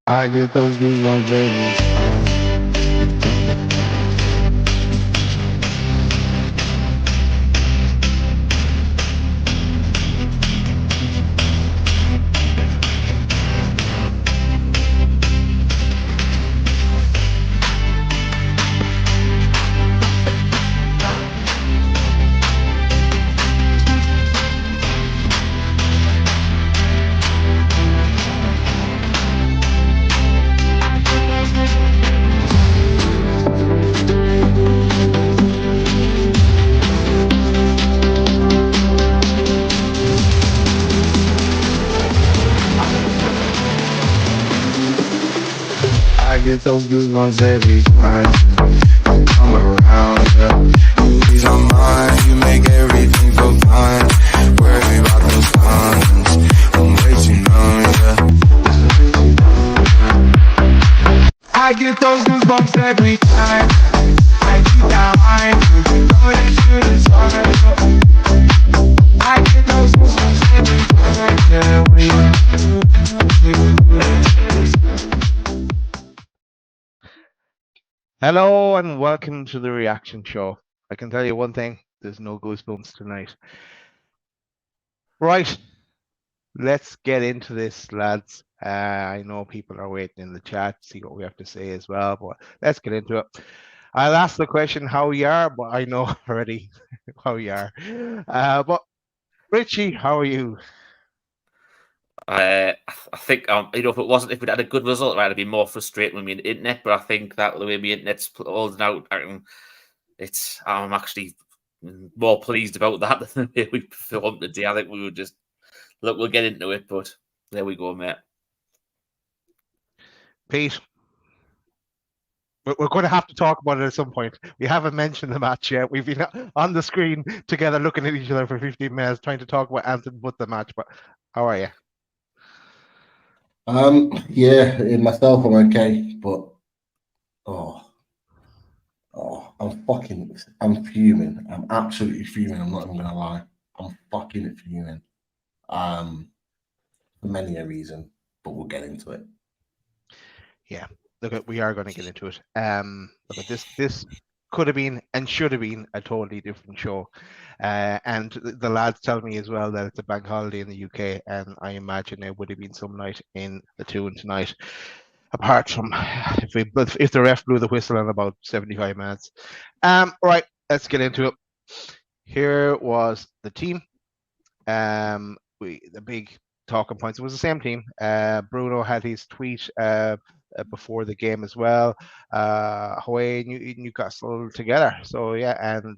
I get those goosebumps every I get those goosebumps every time you come around. Yeah. Peace of mind, you make everything feel fine. Worry about those times, I'm way too numb. Yeah. I get those goosebumps every time. I keep that line, you know that shit is hard. I get those goosebumps every time. Yeah, Hello and welcome to the reaction show. I can tell you one thing, there's no goosebumps tonight. Right, let's get into this, lads. I know people are waiting in the chat to see what we have to say as well, but let's get into it. I'll ask the question how you are, but I know already how you are. But Richie, how are you? I think if we'd had a good result, right, it'd be more frustrating with my internet. But I think that the way my internet's holding out, I'm actually more pleased about that than the way we performed today. I think we were just we'll get into it, but there we go, mate. Pete, we're going to have to talk about it at some point. We haven't mentioned the match yet. We've been on the screen together looking at each other for 15 minutes trying to talk about Anthony but the match. But how are you? Yeah, in myself, I'm okay, but I'm fuming. I'm absolutely fuming. I'm not even gonna lie. I'm fucking fuming. For many a reason, but we'll get into it. Yeah, look, we are going to get into it. Look, this could have been and should have been a totally different show. And the lads tell me as well that it's a bank holiday in the UK, and I imagine there would have been some night in the tune tonight. Apart from if the ref blew the whistle in about 75 minutes. Right, let's get into it. Here was the team. The big talking points. It was the same team. Bruno had his tweet before the game as well. Away Newcastle together. So yeah, and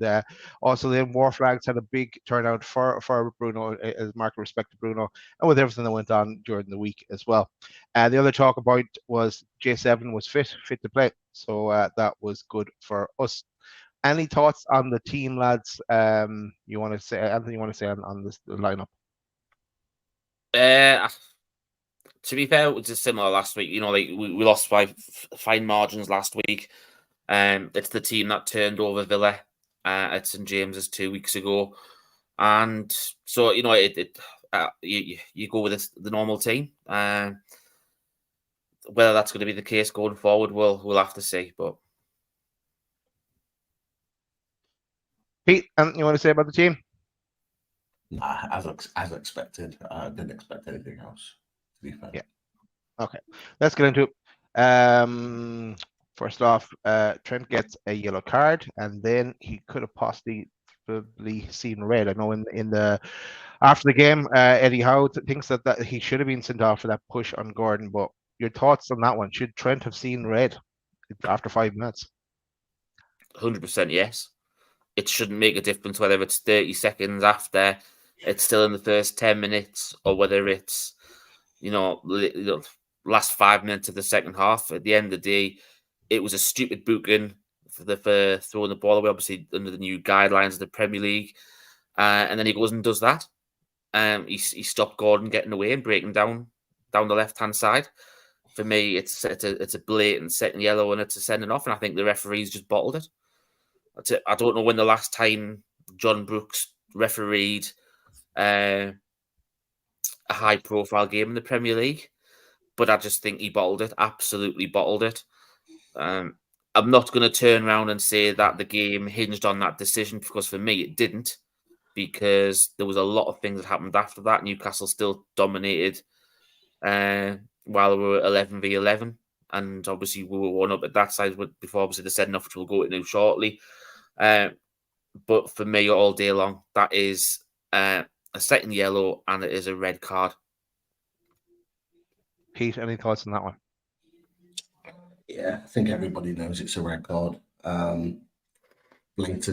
also then War Flags had a big turnout for Bruno, as mark of respect to Bruno, and with everything that went on during the week as well. The other talk about was J7 was fit to play, so that was good for us. Any thoughts on the team, lads? You want to say, Anthony? You want to say on this lineup? To be fair, it was just similar last week. You know, like we lost by fine margins last week. It's the team that turned over Villa at St James's 2 weeks ago, and so you know you go with the normal team. Whether that's going to be the case going forward, we'll have to see. But Pete, you want to say about the team? Nah, as expected. I didn't expect anything else, to be fair. Yeah. Okay, let's get into it. First off, Trent gets a yellow card, and then he could have possibly seen red. I know in the after the game, Eddie Howe thinks that he should have been sent off for that push on Gordon. But your thoughts on that one? Should Trent have seen red after 5 minutes? 100% yes. It shouldn't make a difference whether it's 30 seconds after, it's still in the first 10 minutes, or whether it's last 5 minutes of the second half. At the end of the day, it was a stupid booking for throwing the ball away, obviously under the new guidelines of the Premier League. And then he goes and does that. He stopped Gordon getting away and breaking down the left-hand side. For me, it's a blatant second yellow and it's a sending off, and I think the referees just bottled it. I don't know when the last time John Brooks refereed a high-profile game in the Premier League, but I just think he bottled it, absolutely bottled it. I'm not going to turn around and say that the game hinged on that decision, because for me it didn't, because there was a lot of things that happened after that. Newcastle still dominated while we were 11v11, and obviously we were 1 up at that side before obviously the send off, which we'll go into shortly. But for me, all day long, that is a second yellow and it is a red card. Pete, any thoughts on that one? Yeah, I think everybody knows it's a red card. Blatant. It's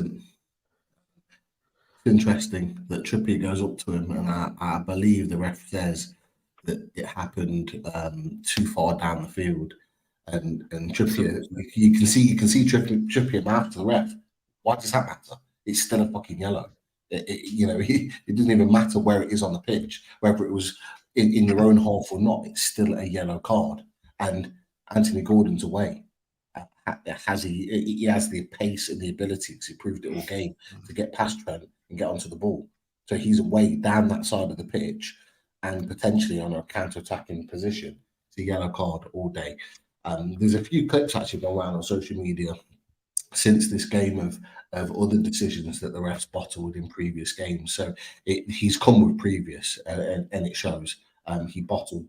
interesting that Trippier goes up to him, and I believe the ref says that it happened too far down the field, and Trippier, you can see Trippier mouth to the ref. Why does that matter? It's still a fucking yellow. It doesn't even matter where it is on the pitch, whether it was in your own half or not. It's still a yellow card, and Anthony Gordon's away. He has the pace and the ability, because he proved it all game, to get past Trent and get onto the ball. So he's away down that side of the pitch and potentially on a counter-attacking position. It's a yellow card all day. There's a few clips actually going around on social media since this game of other decisions that the refs bottled in previous games. So he's come with previous, and it shows. He bottled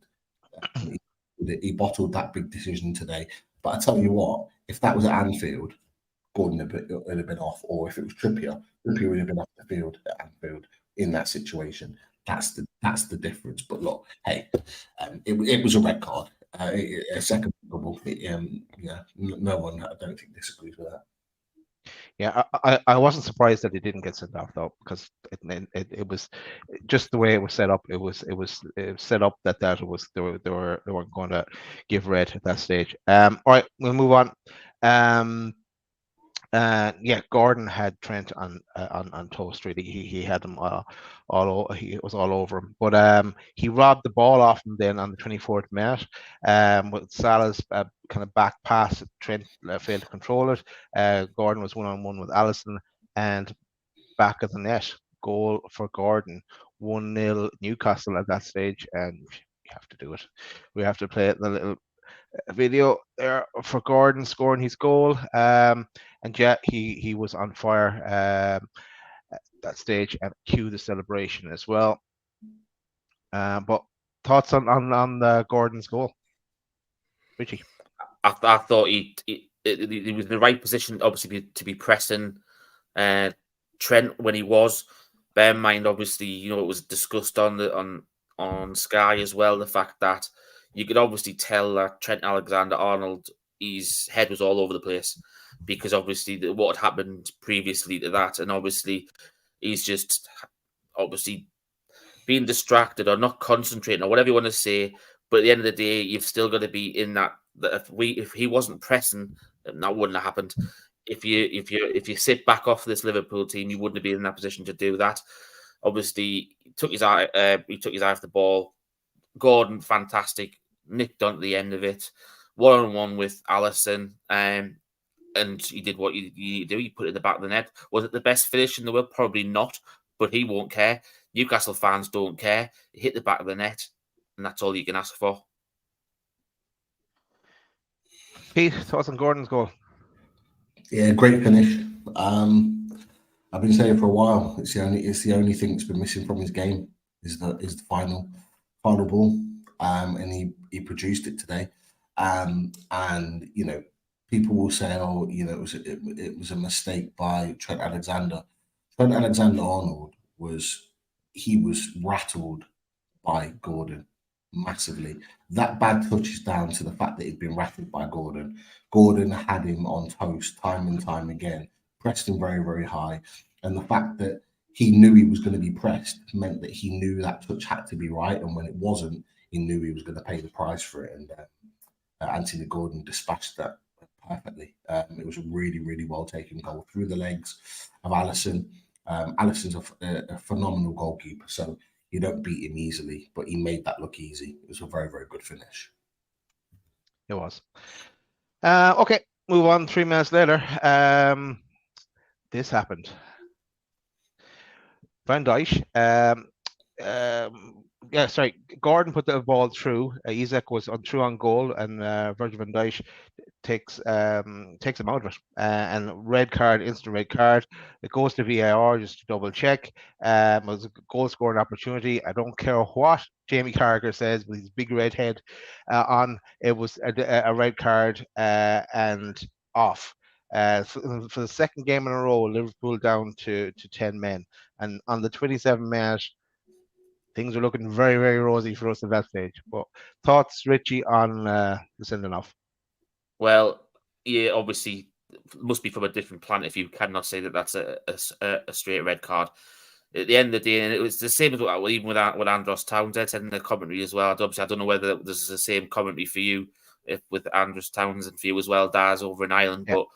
that big decision today. But I tell you what, if that was at Anfield, Gordon would have been off, or if it was Trippier would have been off the field at Anfield in that situation. That's the difference. But look, hey, it was a red card, a second double. No one, I don't think, disagrees with that. Yeah, I wasn't surprised that he didn't get sent off, though, because it was just the way it was set up. It was set up that they weren't going to give red at that stage. All right, we'll move on. Gordon had Trent on toast. Really, he had him he was all over him. But he robbed the ball off him then on the 24th minute. With Salah's kind of back pass, Trent failed to control it. Gordon was 1-on-1 with Alisson, and back of the net, goal for Gordon. 1-0 Newcastle at that stage, and you have to do it. We have to play it in the little video there for Gordon scoring his goal. And yeah, he was on fire at that stage, and cue the celebration as well. But thoughts on Gordon's goal, Richie? I thought he was in the right position, obviously, to be pressing Trent when he was. Bear in mind, obviously, it was discussed on Sky as well, the fact that you could obviously tell that Trent Alexander-Arnold, his head was all over the place, because obviously what had happened previously to that, and obviously he's just obviously being distracted or not concentrating or whatever you want to say. But at the end of the day, you've still got to be in that if he wasn't pressing, that wouldn't have happened. If you sit back off this Liverpool team, you wouldn't be in that position to do that. Obviously, he took his eye off the ball. Gordon, fantastic, nicked onto the end of it, 1-on-1 with Alisson, and he did what you do. He put it in the back of the net. Was it the best finish in the world? Probably not, but he won't care. Newcastle fans don't care. He hit the back of the net, and that's all you can ask for. Pete, thoughts on Gordon's goal? Yeah, great finish. I've been saying for a while, it's the only thing that's been missing from his game is the final ball, and he produced it today. And people will say, it was a mistake by Trent Alexander. Trent Alexander-Arnold was rattled by Gordon massively. That bad touch is down to the fact that he'd been rattled by Gordon. Gordon had him on toast time and time again, pressed him very, very high. And the fact that he knew he was going to be pressed meant that he knew that touch had to be right. And when it wasn't, he knew he was going to pay the price for it. And Anthony Gordon dispatched that perfectly. It was a really, really well taken goal through the legs of Alisson. Alisson's a phenomenal goalkeeper, so you don't beat him easily, but he made that look easy. It was a very, very good finish. It was. Okay, move on. 3 minutes later, this happened. Van Dijk Gordon put the ball through. Isaac was through on goal, and Virgil van Dijk takes him out of it. And instant red card. It goes to VAR just to double check. It was a goal scoring opportunity. I don't care what Jamie Carragher says with his big red head on. It was a red card and off. For the second game in a row, Liverpool down to 10 men, and on the 27-minute, things are looking very, very rosy for us at that stage. But thoughts, Richie, on the sending off? Well, yeah, obviously, it must be from a different planet if you cannot say that that's a straight red card. At the end of the day, and it was the same as even with Andros Townsend said in the commentary as well. Obviously, I don't know whether this is the same commentary for you, with Andros Townsend for you as well, Daz, over in Ireland. Yeah. But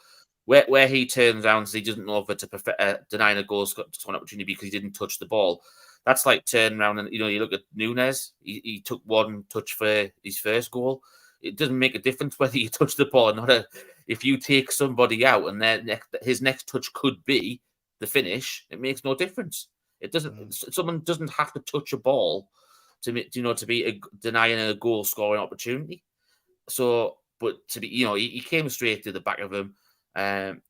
where he turns around and says he doesn't know whether to denying a goal scoring opportunity because he didn't touch the ball. That's like turning around and, you look at Nunes. He took one touch for his first goal. It doesn't make a difference whether you touch the ball or not. If you take somebody out and his next touch could be the finish, it makes no difference. It doesn't. Someone doesn't have to touch a ball to be denying a goal scoring opportunity. So, but to be, he came straight to the back of him, and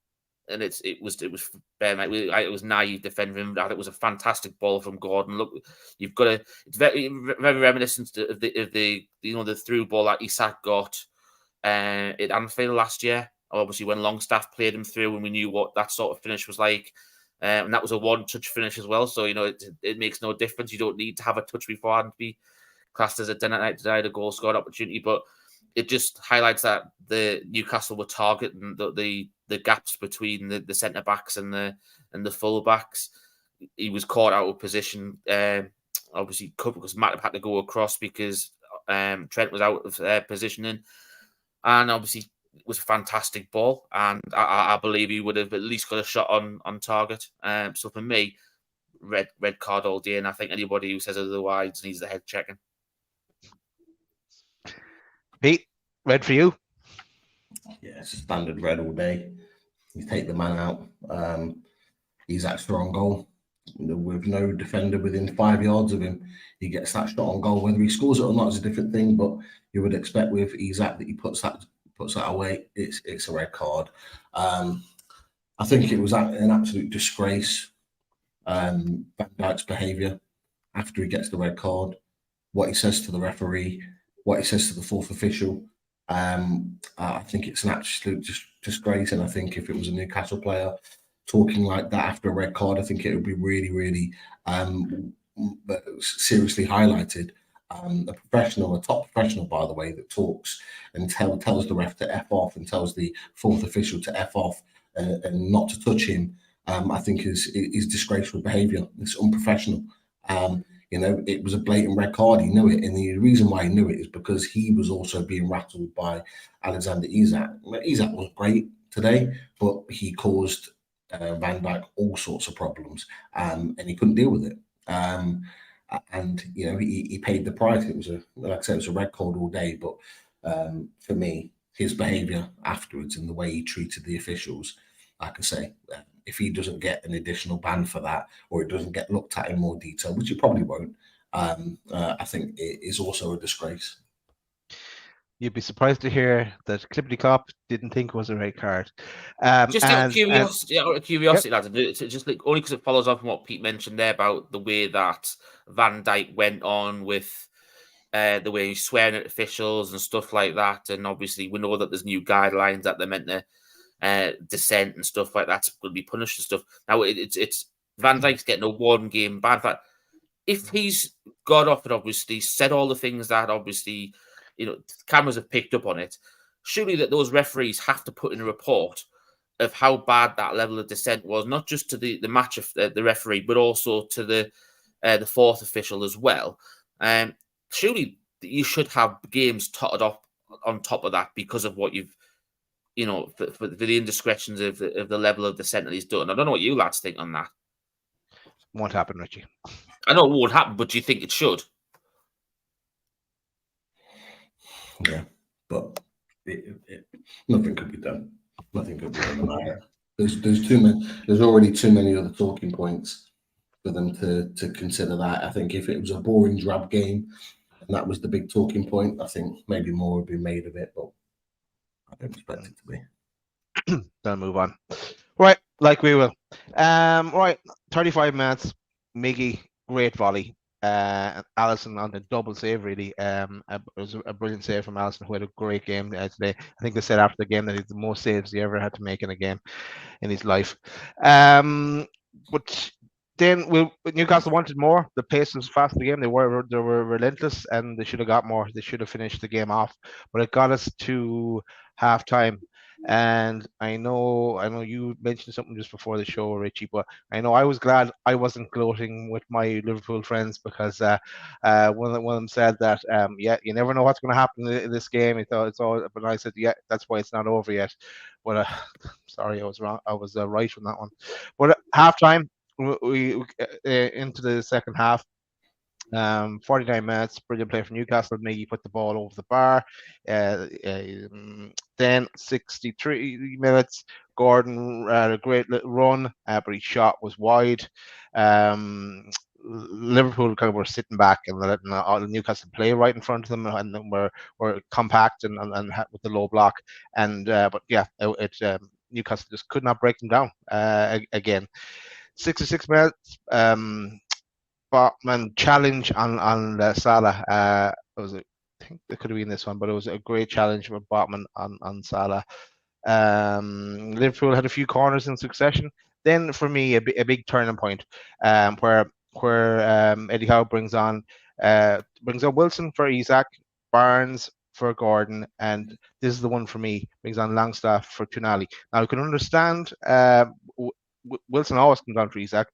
it was naive defending him. I think it was a fantastic ball from Gordon. Look, you've got it's very, very reminiscent of the through ball that Isak got at Anfield last year. Obviously, when Longstaff played him through, and we knew what that sort of finish was like. And that was a one-touch finish as well. So, it makes no difference. You don't need to have a touch beforehand to be classed as a denied a goal scored opportunity. But it just highlights that the Newcastle were targeting the gaps between the centre-backs and the full-backs. He was caught out of position, obviously, because Matip had to go across because Trent was out of positioning. And obviously, it was a fantastic ball, and I believe he would have at least got a shot on target. So for me, red card all day, and I think anybody who says otherwise needs the head checking. Pete, red for you? Yeah, it's a standard red all day. You take the man out. He's that strong goal. With no defender within 5 yards of him, he gets that shot on goal. Whether he scores it or not is a different thing, but you would expect with Isak that he puts that away. It's a red card. I think it was an absolute disgrace. Van Dijk's behaviour after he gets the red card, what he says to the referee, what he says to the fourth official. I think it's an absolute disgrace, and I think if it was a Newcastle player talking like that after a red card, I think it would be really, really seriously highlighted. A top professional, by the way, that talks and tells the ref to F off and tells the fourth official to F off and not to touch him, I think is disgraceful behaviour. It's unprofessional. It was a blatant red card. He knew it, and the reason why he knew it is because he was also being rattled by Alexander Isak. Isak was great today, but he caused Van Dijk all sorts of problems, and he couldn't deal with it. And he paid the price. It was it was a red card all day. But for me, his behaviour afterwards and the way he treated the officials, like I say, if he doesn't get an additional ban for that, or it doesn't get looked at in more detail, which it probably won't, I think it is also a disgrace. You'd be surprised to hear that Clippity Clop didn't think it was a red card. Just out of curiosity, yep. lads, just like only because it follows on from what Pete mentioned there about the way that Van Dijk went on with the way he's swearing at officials and stuff like that. And obviously, we know that there's new guidelines that they're meant to dissent and stuff like that's going to be punished and stuff. Now, it's Van Dijk's getting a one-game ban. If he's got off and obviously said all the things that obviously, cameras have picked up on it, surely that those referees have to put in a report of how bad that level of dissent was, not just to the match of the referee, but also to the fourth official as well. Surely you should have games totted up on top of that because of what you've, for the indiscretions of the level of dissent that he's done. I don't know what you lads think on that. Won't happen, Richie. I know it won't happen, but do you think it should? Yeah, but nothing could be done. Nothing could be done about it. There's too many. There's already too many other talking points for them to consider that. I think if it was a boring, drab game, and that was the big talking point, I think maybe more would be made of it, but I don't expect it to be. Then move on. Right, like we will. Right, 35 minutes. Miggy, great volley. Allison on the double save, really. It was a brilliant save from Allison, who had a great game today. I think they said after the game that he's the most saves he ever had to make in a game in his life. But then Newcastle wanted more. The pace was fast in the game. They were relentless, and they should have got more. They should have finished the game off. But it got us to half time. And I know you mentioned something just before the show, Richie, but I know I was glad I wasn't gloating with my Liverpool friends because one of them said that yeah, you never know what's going to happen in this game. He thought it's all, but I said yeah, that's why it's not over yet. But sorry, I was wrong. I was right on that one. But halftime, we into the second half. 49 minutes, brilliant play from Newcastle. Miggy put the ball over the bar. Then 63 minutes, Gordon had a great little run, but his shot was wide. Liverpool kind of were sitting back and letting Newcastle play right in front of them, and then were compact and with the low block. And but yeah, Newcastle just could not break them down again. 66 minutes. Botman challenge on Salah. I think there could have been this one, but it was a great challenge from Botman on Salah. Liverpool had a few corners in succession. Then for me, a big turning point, where Eddie Howe brings on Wilson for Isak, Barnes for Gordon, and this is the one for me, brings on Longstaff for Tonali. Now you can understand Wilson always comes on for Isak.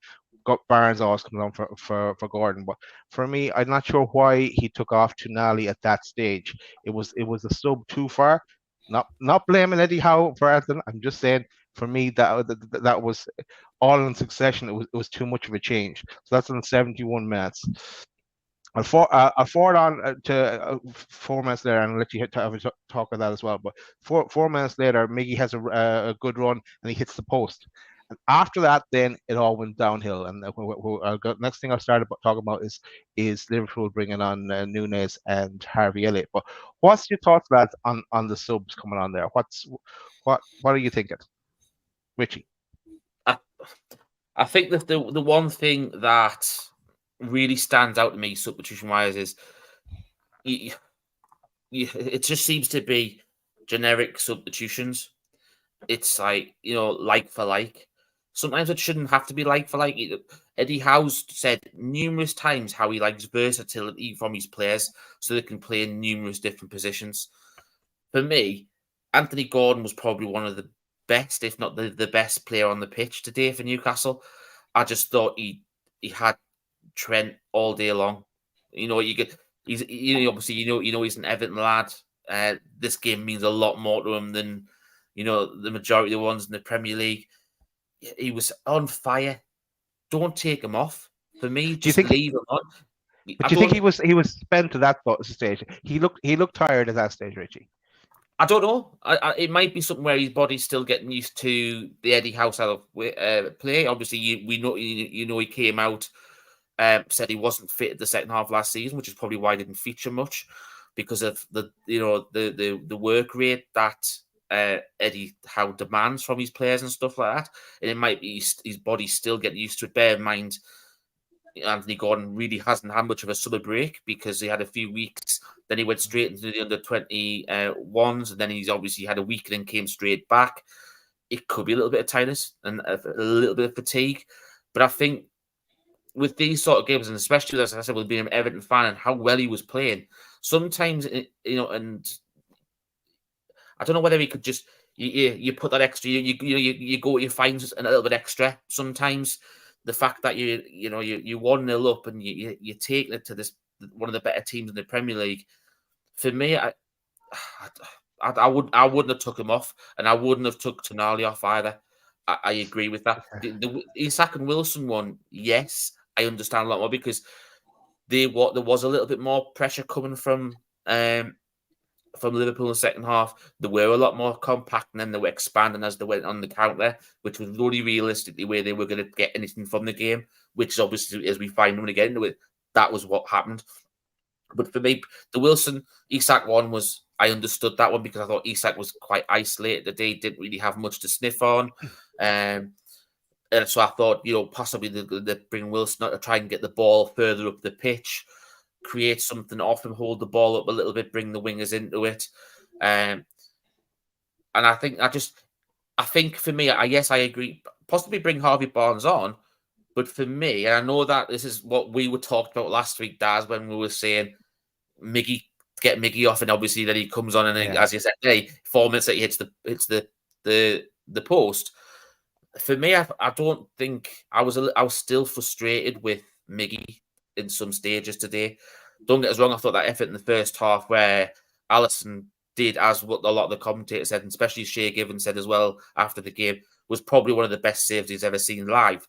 Barnes always comes on for Gordon, but for me, I'm not sure why he took off Tonali at that stage. It was a sub too far. Not blaming Eddie Howe for anything. I'm just saying, for me, that was all in succession. It was too much of a change. So that's in 71 minutes. I'll forward on to 4 minutes later, and I'll let you have a talk of that as well. But 4 minutes later, Miggy has a good run and he hits the post. And after that, then it all went downhill. And next thing I'll start talking about is Liverpool bringing on Nunes and Harvey Elliott. But what's your thoughts, lads, on the subs coming on there? What are you thinking, Richie? I think that the one thing that really stands out to me substitution wise is it just seems to be generic substitutions. It's like, like for like. Sometimes it shouldn't have to be like for like. Eddie Howe's said numerous times how he likes versatility from his players so they can play in numerous different positions. For me, Anthony Gordon was probably one of the best, if not the best player on the pitch today for Newcastle. I just thought he had Trent all day long. He's obviously he's an Everton lad. This game means a lot more to him than the majority of the ones in the Premier League. He was on fire. Don't take him off. For me, just leave him on. But do you think he was spent at that stage? He looked tired at that stage, Richie. I don't know. It might be something where his body's still getting used to the Eddie Howe style of play. Obviously, we know he came out, said he wasn't fit at the second half last season, which is probably why he didn't feature much because of the work rate that Eddie Howe demands from his players and stuff like that. And it might be his body's still getting used to it. Bear in mind, Anthony Gordon really hasn't had much of a summer break because he had a few weeks. Then he went straight into the under-21s, and then he's obviously had a week and then came straight back. It could be a little bit of tiredness and a little bit of fatigue. But I think with these sort of games, and especially, as I said, with being an Everton fan and how well he was playing, sometimes, and I don't know whether he could just, you put that extra, you go, you find a little bit extra sometimes. The fact that you 1-0 up and you're taking it to this one of the better teams in the Premier League, for me, I wouldn't have took him off, and I wouldn't have took Tonali off either. I agree with that. The Isak and Wilson one, yes, I understand a lot more because there was a little bit more pressure coming from from Liverpool in the second half. They were a lot more compact, and then they were expanding as they went on the counter, which was really realistically where they were going to get anything from the game, which is obviously, as we find when we get into it, that was what happened. But for me, the Wilson Isak one was, I understood that one because I thought Isak was quite isolated today, didn't really have much to sniff on. And so I thought, possibly they bring Wilson out to try and get the ball further up the pitch, create something off him, hold the ball up a little bit, bring the wingers into it. And I think for me, yes, I agree, possibly bring Harvey Barnes on. But for me, and I know that this is what we were talking about last week, Daz, when we were saying get Miggy off, and obviously then he comes on, and as you said, 4 minutes that he hits the post. For me, I don't think I was still frustrated with Miggy in some stages today. Don't get us wrong, I thought that effort in the first half where Alisson did, as what a lot of the commentators said, and especially Shea Given said as well after the game, was probably one of the best saves he's ever seen live.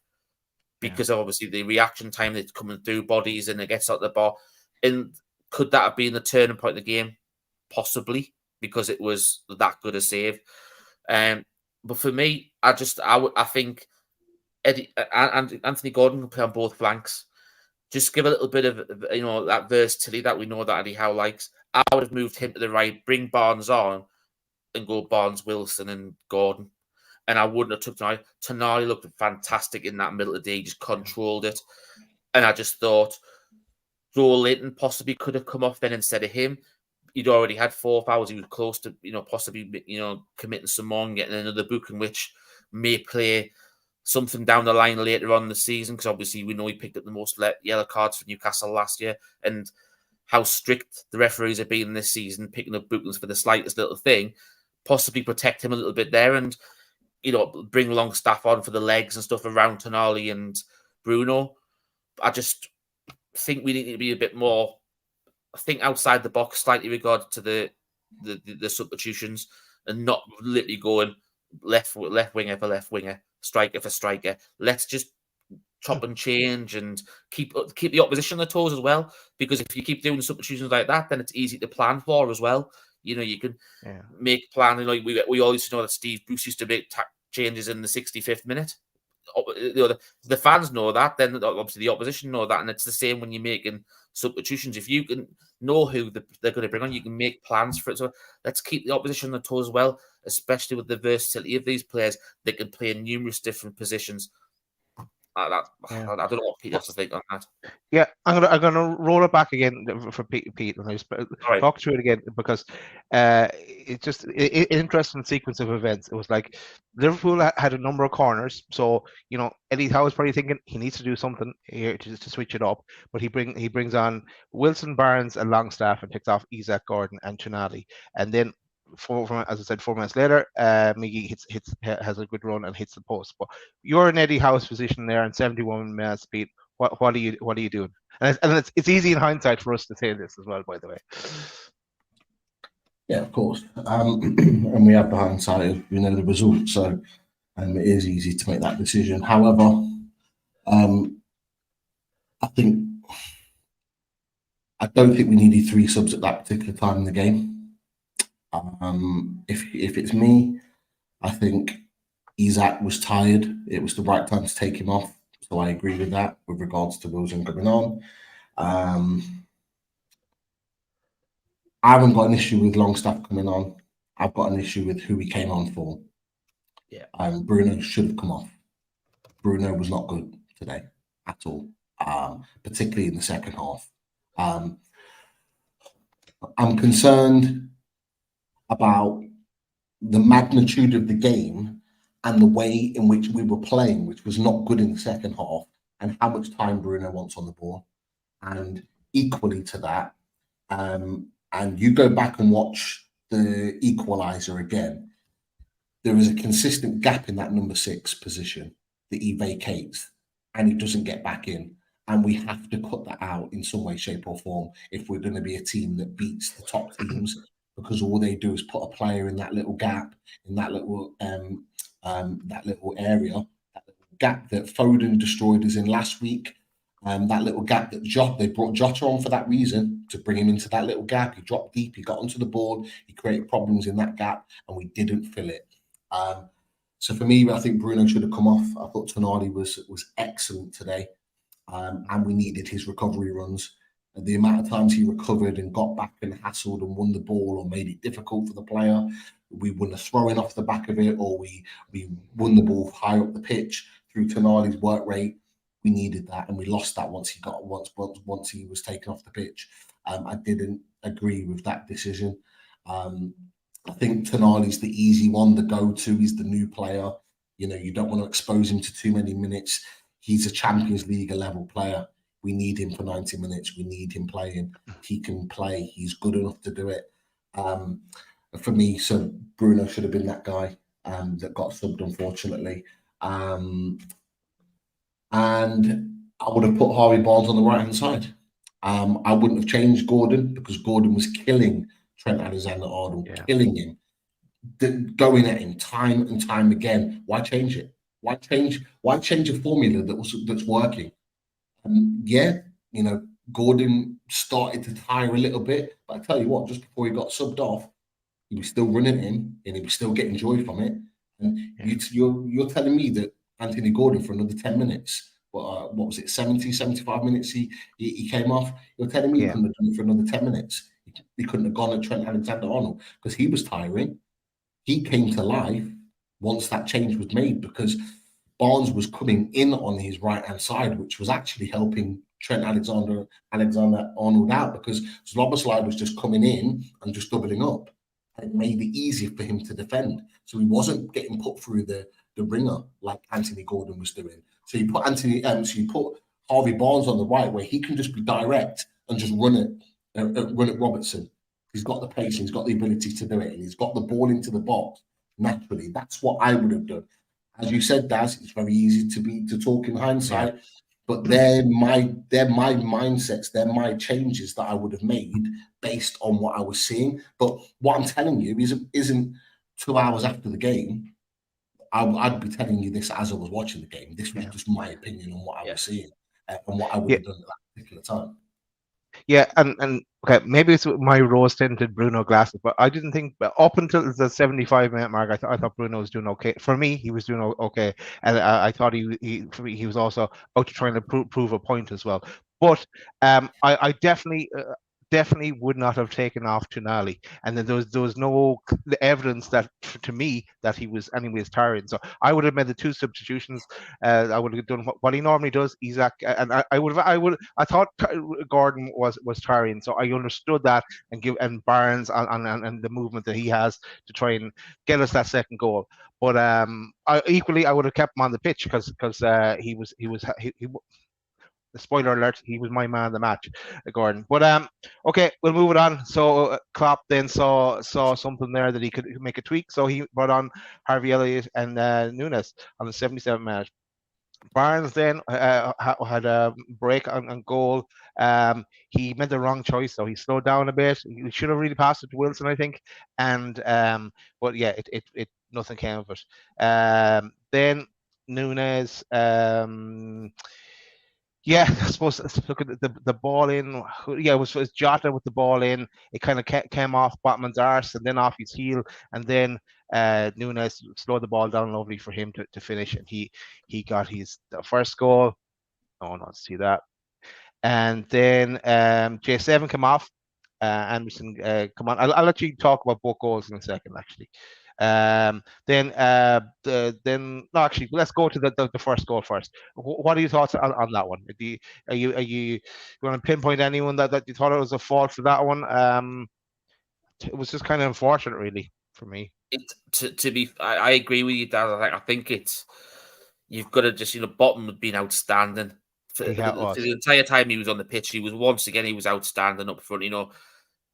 Because of obviously the reaction time that's coming through bodies and it gets out the ball. And could that have been the turning point of the game? Possibly, because it was that good a save. But for me, I think Eddie and Anthony Gordon can play on both flanks. Just give a little bit of that versatility that we know that Eddie Howe likes. I would have moved him to the right, bring Barnes on, and go Barnes, Wilson, and Gordon. And I wouldn't have took Tonali. Tonali looked fantastic in that middle of the day. He just controlled it. And I just thought Joel Linton possibly could have come off then instead of him. He'd already had 4 fouls. He was close to, possibly, committing some more and getting another booking, which may play something down the line later on in the season, because obviously we know he picked up the most yellow cards for Newcastle last year, and how strict the referees have been this season, picking up bookings for the slightest little thing, possibly protect him a little bit there, and bring Longstaff on for the legs and stuff around Tonali and Bruno. I just think we need to be a bit more, outside the box slightly regard to the substitutions, and not literally going left winger for left winger, striker for striker. Let's just chop and change and keep the opposition on their toes as well, because if you keep doing substitutions like that, then it's easy to plan for as well. You can make planning. Like we all used to know that Steve Bruce used to make changes in the 65th minute. The fans know that, then obviously the opposition know that, and it's the same when you're making substitutions. If you can know who they're going to bring on, you can make plans for it. So let's keep the opposition on the toes as well, especially with the versatility of these players. They can play in numerous different positions. I don't know what Pete has to think on that. Yeah, I'm gonna roll it back again for Pete, and I just talk through it again, because it's just an interesting sequence of events. It was like Liverpool had a number of corners, so Eddie Howe was probably thinking he needs to do something here to switch it up, but he brings on Wilson, Barnes, and Longstaff, and takes off Isak, Gordon, and Tonali, and then as I said, 4 minutes later, Miggy has a good run and hits the post. But you're in Eddie Howe's position there in 71 minutes, Pete. What are you doing? And it's easy in hindsight for us to say this as well, by the way. Yeah, of course. And we have the hindsight of the result, so it is easy to make that decision. However, I don't think we needed 3 subs at that particular time in the game. If it's me, I think Isak was tired. It was the right time to take him off. So I agree with that with regards to Wilson coming on. I haven't got an issue with Longstaff coming on. I've got an issue with who he came on for. Yeah. Bruno should have come off. Bruno was not good today at all, particularly in the second half. I'm concerned about the magnitude of the game and the way in which we were playing, which was not good in the second half, and how much time Bruno wants on the ball. And equally to that, and you go back and watch the equaliser again, there is a consistent gap in that number 6 position that he vacates and he doesn't get back in. And we have to cut that out in some way, shape or form if we're going to be a team that beats the top teams, because all they do is put a player in that little gap, in that little area, that little gap that Foden destroyed us in last week. That little gap that they brought Jota on for that reason, to bring him into that little gap. He dropped deep, he got onto the board, he created problems in that gap, and we didn't fill it. So for me, I think Bruno should have come off. I thought Tonali was excellent today, and we needed his recovery runs. And the amount of times he recovered and got back and hassled and won the ball or made it difficult for the player, we won a throw-in off the back of it, or we won the ball high up the pitch through Tonali's work rate. We needed that, and we lost that once he was taken off the pitch. I didn't agree with that decision. I think Tonali's the easy one, the go-to. He's the new player. You don't want to expose him to too many minutes. He's a Champions League level player. We need him for 90 minutes. We need him playing. He can play. He's good enough to do it. For me, so Bruno should have been that guy that got subbed, unfortunately. And I would have put Harvey Barnes on the right-hand side. I wouldn't have changed Gordon, because Gordon was killing Trent Alexander-Arnold, killing him, going at him time and time again. Why change it? Why change a formula that's working? Gordon started to tire a little bit, but I tell you what, just before he got subbed off, he was still running him and he was still getting joy from it. And you're telling me that Anthony Gordon for another 10 minutes, what was it, 70, 75 minutes he came off? You're telling me he couldn't have done it for another 10 minutes? He couldn't have gone at Trent Alexander-Arnold, because he was tiring. He came to life once that change was made, because Barnes was coming in on his right-hand side, which was actually helping Trent Alexander-Arnold out, because Szoboszlai was just coming in and just doubling up. It made it easier for him to defend. So he wasn't getting put through the ringer like Anthony Gordon was doing. So you put Harvey Barnes on the right, where he can just be direct and just run at Robertson. He's got the pace, he's got the ability to do it, and he's got the ball into the box naturally. That's what I would have done. As you said, Daz, it's very easy to talk in hindsight, but they're my mindsets, they're my changes that I would have made based on what I was seeing. But what I'm telling you isn't 2 hours after the game. I'd be telling you this as I was watching the game. This was just my opinion on what I was seeing and what I would have done at that particular time. Yeah, and okay, maybe it's my rose-tinted Bruno glasses, but I didn't think up until the 75-minute mark. I thought Bruno was doing okay. For me, he was doing okay, and I thought he was also out to trying to prove a point as well. But I definitely would not have taken off Tonali, and then there was no evidence that to me that he was anyways tiring. So I would have made the two substitutions. I would have done what he normally does, Isaac, and I thought Gordon was tiring, so I understood that, and Barnes and the movement that he has to try and get us that second goal. But I would have kept him on the pitch, because he was spoiler alert, he was my man of the match, Gordon. But okay, we'll move it on. So Klopp then saw something there that he could make a tweak, so he brought on Harvey Elliott and Nunes on the 77th minute. Barnes then had a break on goal. He made the wrong choice, so he slowed down a bit. He should have really passed it to Wilson, I think. And but yeah, it nothing came of it. Then Nunes. Yeah, I suppose let's look at the ball in. Yeah, it was Jota with the ball in. It kind of came off Botman's arse and then off his heel, and then Nunes slowed the ball down lovely for him to finish, and he got his first goal. Oh, not to see that. And then J7 came off. Anderson come on. I'll let you talk about both goals in a second, actually. Then no, actually, let's go to the first goal first. What are your thoughts on that one? Are you want to pinpoint anyone that you thought it was a fault for that one? It was just kind of unfortunate, really, for me. I agree with you, Dad. I think you've got to just, Bottom had been outstanding for the entire time he was on the pitch. He was outstanding up front.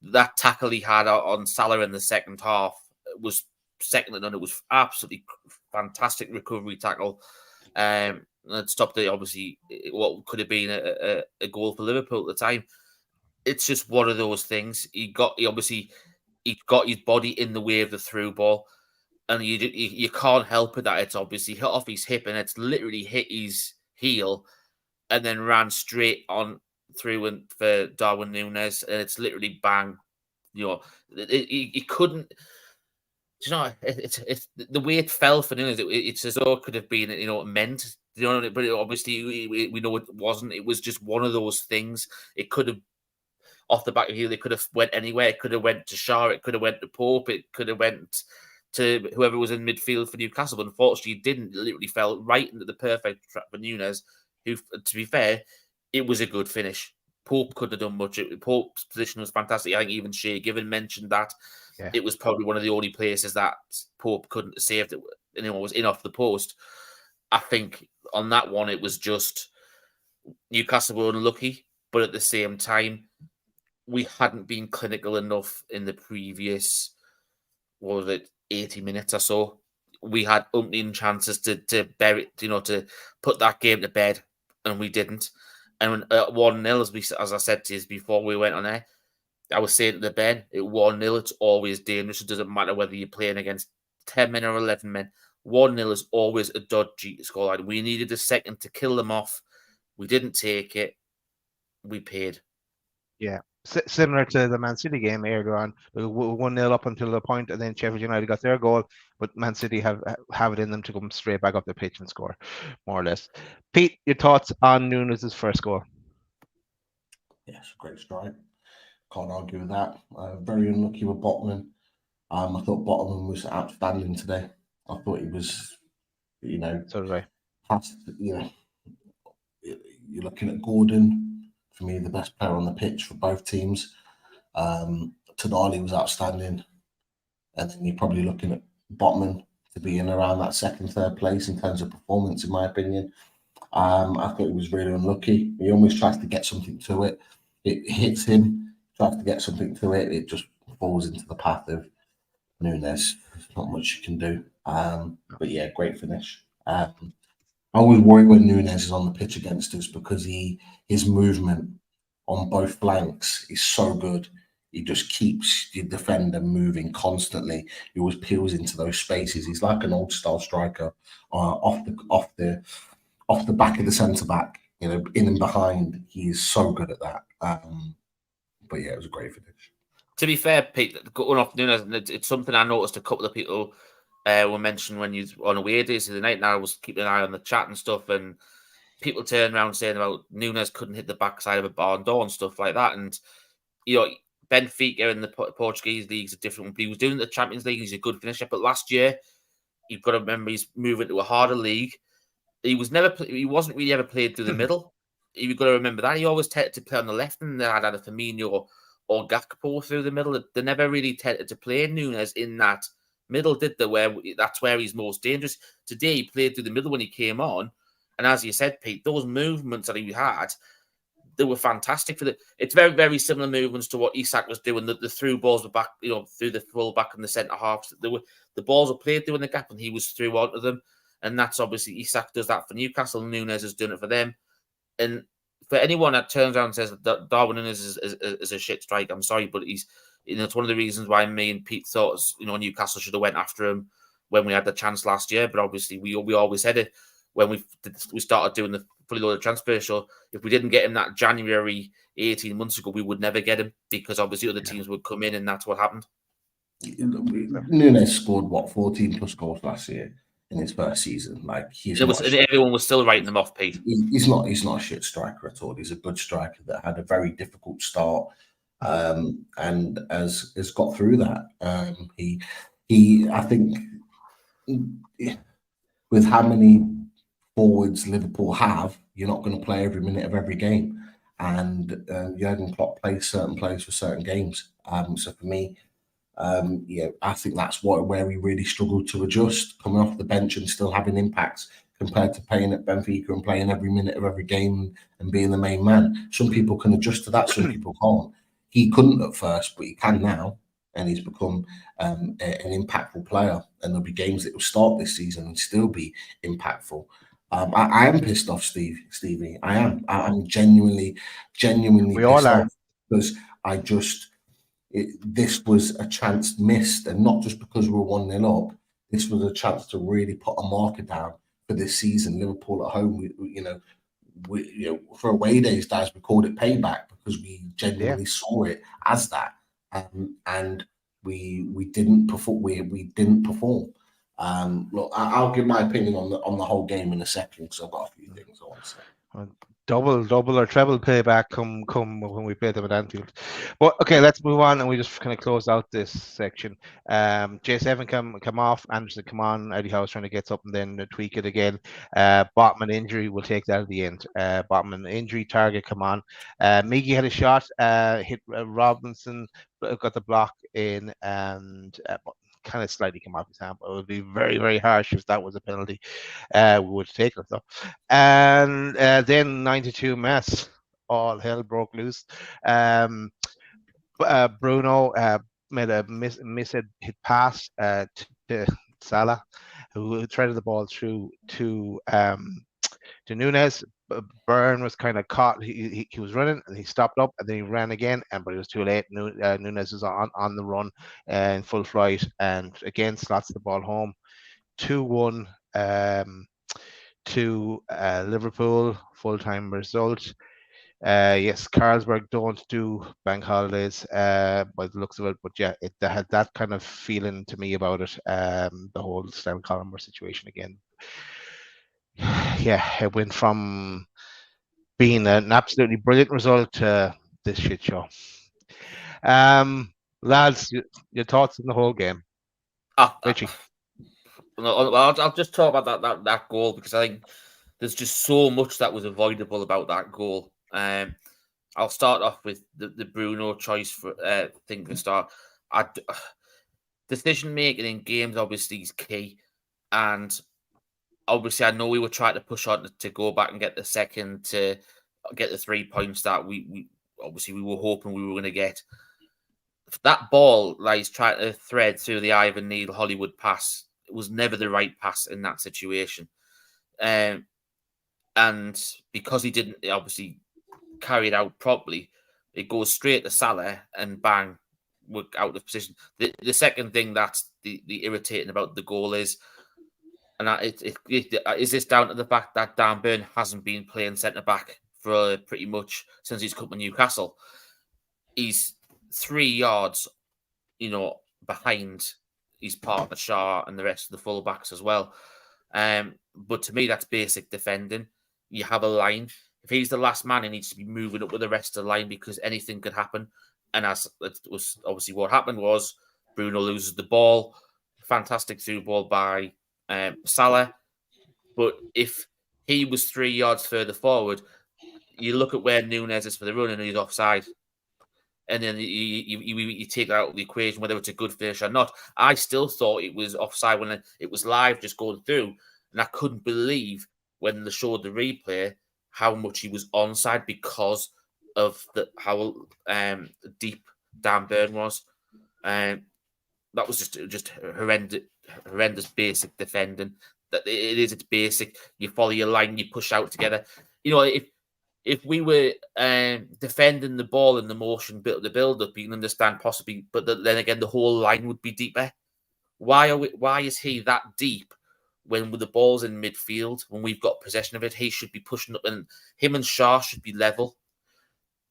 That tackle he had on Salah in the second half was second to none. It was absolutely fantastic recovery tackle. It stopped obviously what could have been a goal for Liverpool at the time. It's just one of those things. He got his body in the way of the through ball, and you can't help it that it's obviously hit off his hip and it's literally hit his heel, and then ran straight on through and for Darwin Núñez, and it's literally bang. He couldn't. It's the way it fell for Núñez. It's as though it could have been, meant. But obviously we know it wasn't. It was just one of those things. It could have off the back of you. They could have went anywhere. It could have went to Shaw. It could have went to Pope. It could have went to whoever was in midfield for Newcastle. But unfortunately, it didn't. It literally fell right into the perfect trap for Núñez, who, to be fair, it was a good finish. Pope could have done much. Pope's position was fantastic. I think even Shea Given mentioned that. Yeah. It was probably one of the only places that Pope couldn't have saved it. Was in off the post. I think on that one, it was just Newcastle were unlucky, but at the same time, we hadn't been clinical enough in the previous, 80 minutes or so. We had umpteen chances to bury, to put that game to bed, and we didn't. And at 1-0, as I said to you before we went on air, I was saying to the Ben, at 1-0, it's always dangerous. It doesn't matter whether you're playing against 10 men or 11 men. 1-0 is always a dodgy scoreline. We needed a second to kill them off. We didn't take it. We paid. Yeah. Similar to the Man City game earlier on, 1-0 up until the point, and then Sheffield United got their goal, but Man City have it in them to come straight back up the pitch and score, more or less. Pete, your thoughts on Núñez's first goal? Yes, great strike. Can't argue with that. Very unlucky with Botman. I thought Botman was outstanding today. I thought he was, so did I. Past, you're looking at Gordon. For me, the best player on the pitch for both teams. Tonali was outstanding. And then you're probably looking at Botman to be in around that second, third place in terms of performance, in my opinion. I thought he was really unlucky. He almost tries to get something to it. It hits him, tries to get something to it. It just falls into the path of Núñez. There's not much you can do. But yeah, great finish. I always worry when Núñez is on the pitch against us because his movement on both flanks is so good. He just keeps the defender moving constantly. He always peels into those spaces. He's like an old style striker off the back of the centre back, in and behind. He is so good at that. But yeah, it was a great finish. To be fair, Pete, going off Núñez, it's something I noticed a couple of people were mentioned when you on away days of the night. And I was keeping an eye on the chat and stuff, and people turn around saying about Núñez couldn't hit the backside of a barn door and stuff like that. And Benfica in the Portuguese leagues are different. He was doing the Champions League. He's a good finisher, but last year you've got to remember he's moving to a harder league. He wasn't really ever played through the middle. You've got to remember that he always tended to play on the left, and they had either Firmino or Gakpo through the middle. They never really tended to play Núñez in that middle, did they? That's where he's most dangerous. Today he played through the middle when he came on, and as you said, Pete, those movements that he had, they were fantastic for it's very, very similar movements to what Isak was doing. The through balls were back, through the full back and the centre halves. The balls were played through in the gap, and he was through onto them. And that's obviously Isak does that for Newcastle. Núñez has done it for them. And for anyone that turns around and says that Darwin Núñez is a shit strike, I'm sorry, but he's, it's one of the reasons why me and Pete thought, Newcastle should have went after him when we had the chance last year. But obviously, we always said it when we started doing the fully loaded transfer show. If we didn't get him that January 18 months ago, we would never get him because obviously other teams would come in, and that's what happened. Núñez scored 14 plus goals last year in his first season. Like everyone was still writing them off, Pete. He's not a shit striker at all. He's a good striker that had a very difficult start, and has got through that. I think with how many forwards Liverpool have, you're not going to play every minute of every game, and Jurgen Klopp plays certain players for certain games. So for me, I think that's where we really struggled to adjust, coming off the bench and still having impacts compared to playing at Benfica and playing every minute of every game and being the main man. Some people can adjust to that, some people can't. He couldn't at first, but he can now, and he's become an impactful player. And there'll be games that will start this season and still be impactful. I am pissed off, Stevie. I am. I'm genuinely we all pissed are. off because this was a chance missed, and not just because we were 1-0 up. This was a chance to really put a marker down for this season. Liverpool at home, for away days, guys, we called it payback because we genuinely saw it as that, and we didn't perform. We didn't perform. Look, I'll give my opinion on the whole game in a second because I've got a few things I want to say. Double or treble payback come when we play them at Anfield. But okay, let's move on and we just kind of close out this section. J7 come off, Anderson come on, Eddie Howe's trying to get something, then tweak it again. Botman injury, we'll take that at the end. Botman injury, Target come on. Miggy had a shot, hit Robinson, got the block in, and kind of slightly come off his hand, but it would be very, very harsh if that was a penalty. We would take it though. And then 92 mess, all hell broke loose. Bruno made a missed hit pass to Salah, who threaded the ball through to Nunez. Byrne was kind of caught. He was running and he stopped up and then he ran again, but it was too late. Nunez was on the run in full flight and again slots the ball home. 2-1 to Liverpool, full-time result. Yes, Carlsberg don't do bank holidays by the looks of it, but yeah, it had that kind of feeling to me about it. The whole Stan Collymore situation again. Yeah, it went from being an absolutely brilliant result to this shit show. Lads, your thoughts on the whole game? Richie. I'll just talk about that goal because I think there's just so much that was avoidable about that goal. I'll start off with the Bruno choice for thing to start. Decision making in games obviously is key, and obviously I know we were trying to push on to go back and get the second to get the 3 points that we were hoping we were going to get. That ball, like he's trying to thread through the Ivan Neal Hollywood pass, it was never the right pass in that situation. And because he didn't obviously carry it out properly, it goes straight to Salah and bang, we're out of position. The second thing that's the irritating about the goal is, and is this down to the fact that Dan Burn hasn't been playing centre-back for pretty much since he's come to Newcastle? He's 3 yards, behind his partner Shaw and the rest of the full-backs as well. But to me, that's basic defending. You have a line. If he's the last man, he needs to be moving up with the rest of the line because anything could happen. And as it was obviously what happened was Bruno loses the ball. Fantastic through ball by Salah. But if he was 3 yards further forward, you look at where Nunez is for the run and he's offside. And then you take that out of the equation, whether it's a good finish or not. I still thought it was offside when it was live just going through. And I couldn't believe when they showed the replay how much he was onside because of how deep Dan Burn was. That was just horrendous basic defending. That it's basic. You follow your line, you push out together. If we were defending the ball in the motion, the build up, you can understand possibly, but then again, the whole line would be deeper. Why is he that deep when the ball's in midfield? When we've got possession of it, he should be pushing up, and him and Shaw should be level.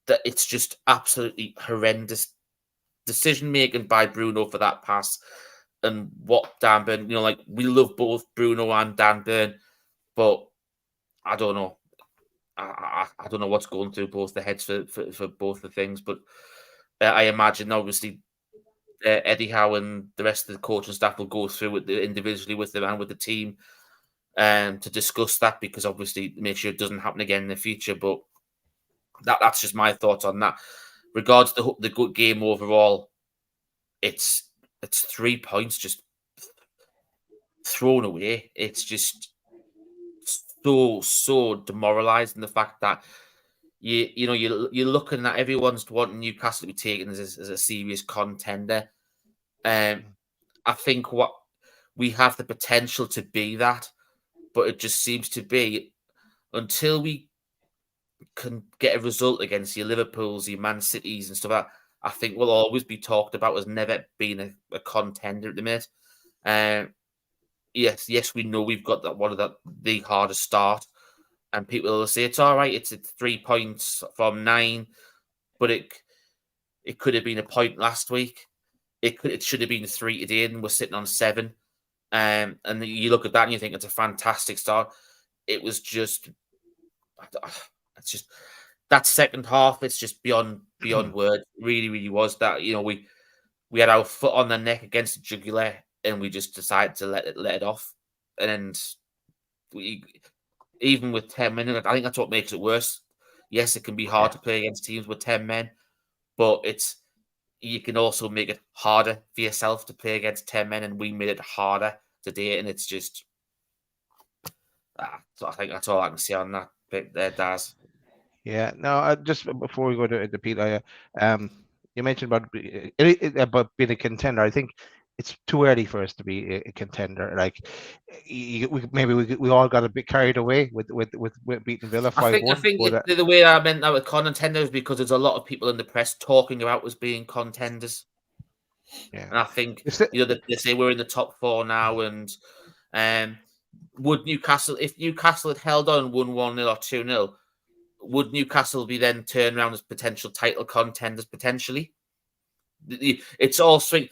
That it's just absolutely horrendous decision making by Bruno for that pass, and what Dan Burn. We love both Bruno and Dan Burn, but I don't know. I don't know what's going through both the heads for both the things, but I imagine obviously Eddie Howe and the rest of the coaching staff will go through it individually with them and with the team to discuss that, because obviously make sure it doesn't happen again in the future. But that's just my thoughts on that. Regards to the good game overall, it's 3 points just thrown away. It's just so demoralising, the fact that you're looking at everyone's wanting Newcastle to be taken as a serious contender. I think what we have the potential to be that, but it just seems to be until we can get a result against your Liverpools, your Man Cities and stuff like that, I think we'll always be talked about as never being a contender at the minute. Yes, we know we've got that one of the hardest start. and people will say it's all right. It's 3 points from 9, but it could have been a point last week. It should have been 3 today, and we're sitting on 7. And you look at that and you think it's a fantastic start. It was just, it's just that second half. It's just beyond word. Really, really was that. We had our foot on the neck against the jugular, and we just decided to let it off. And even with 10 men, I think that's what makes it worse. Yes, it can be hard to play against teams with 10 men, but you can also make it harder for yourself to play against 10 men, and we made it harder today. And it's just, so I think that's all I can say on that bit there, Daz. Yeah, no, just before we go to Pete, you mentioned about being a contender. I think it's too early for us to be a contender. Like, we all got a bit carried away with beating Villa 5-1. I think the way I meant that with contenders, because there's a lot of people in the press talking about us being contenders. Yeah, and I think they say we're in the top 4 now, and would Newcastle, if Newcastle had held on and won 1-0 or 2-0, would Newcastle be then turned around as potential title contenders potentially? It's all swing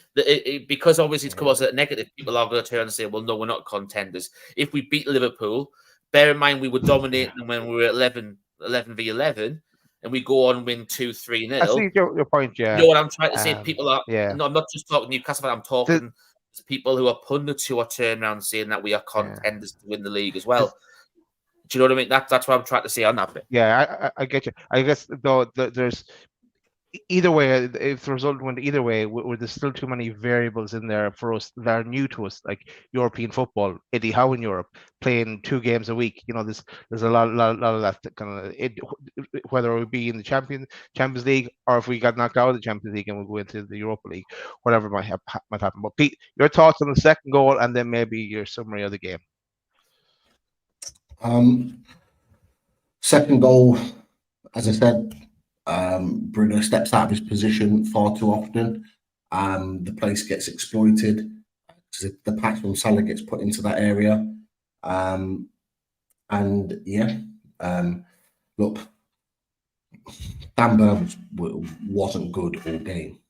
because obviously it's come as a negative. People are going to turn and say, "Well, no, we're not contenders." If we beat Liverpool, bear in mind we were dominating them when we were 11 v 11, and we go on and win 2-3-0. I see your point. Yeah, you know what I'm trying to say. People are. Yeah. No, I'm not just talking Newcastle. I'm talking people who are pundits who are turning around saying that we are contenders to win the league as well. Do you know what I mean? That's what I'm trying to say on that bit. Yeah, I get you. I guess though there's either way, if the result went either way, there's still too many variables in there for us that are new to us, like European football. Eddie Howe in Europe playing 2 games a week. There's a lot of that kind of whether it would be in the Champions League, or if we got knocked out of the Champions League and we go into the Europa League, whatever might happen. But Pete, your thoughts on the second goal, and then maybe your summary of the game. Second goal, as I said, Bruno steps out of his position far too often. The place gets exploited. The pass from Salah gets put into that area. Look, Dan Burn wasn't good all game.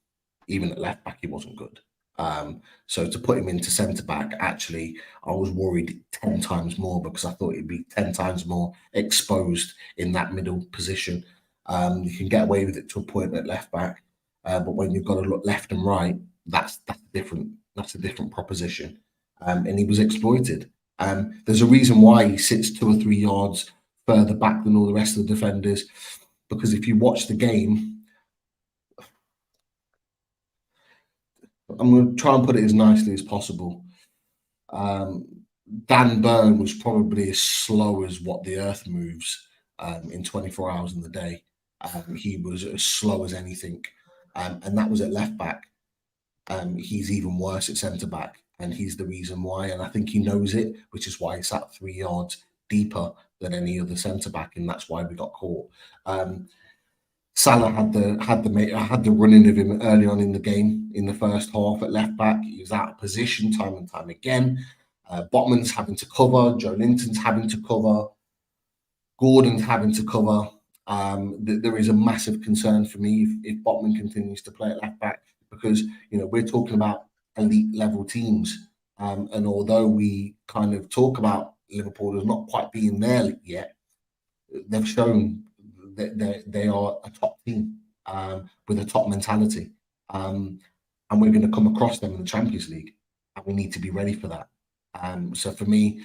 Even at left back, he wasn't good. So to put him into centre back, actually, I was worried 10 times more, because I thought he'd be 10 times more exposed in that middle position. You can get away with it to a point at left back, but when you've got to look left and right, that's different. That's a different proposition, and he was exploited. There's a reason why he sits 2 or 3 yards further back than all the rest of the defenders, because if you watch the game, I'm going to try and put it as nicely as possible. Dan Burn was probably as slow as what the earth moves in 24 hours in the day. He was as slow as anything. And that was at left back. He's even worse at centre back, and he's the reason why. And I think he knows it, which is why he sat 3 yards deeper than any other centre back, and that's why we got caught. Salah had the running of him early on in the game in the first half at left back. He was out of position time and time again. Botman's having to cover, Joe Linton's having to cover, Gordon's having to cover. There is a massive concern for me if Botman continues to play at left back, because we're talking about elite level teams, and although we kind of talk about Liverpool as not quite being there yet, they've shown that they are a top team with a top mentality, and we're going to come across them in the Champions League, and we need to be ready for that. So for me,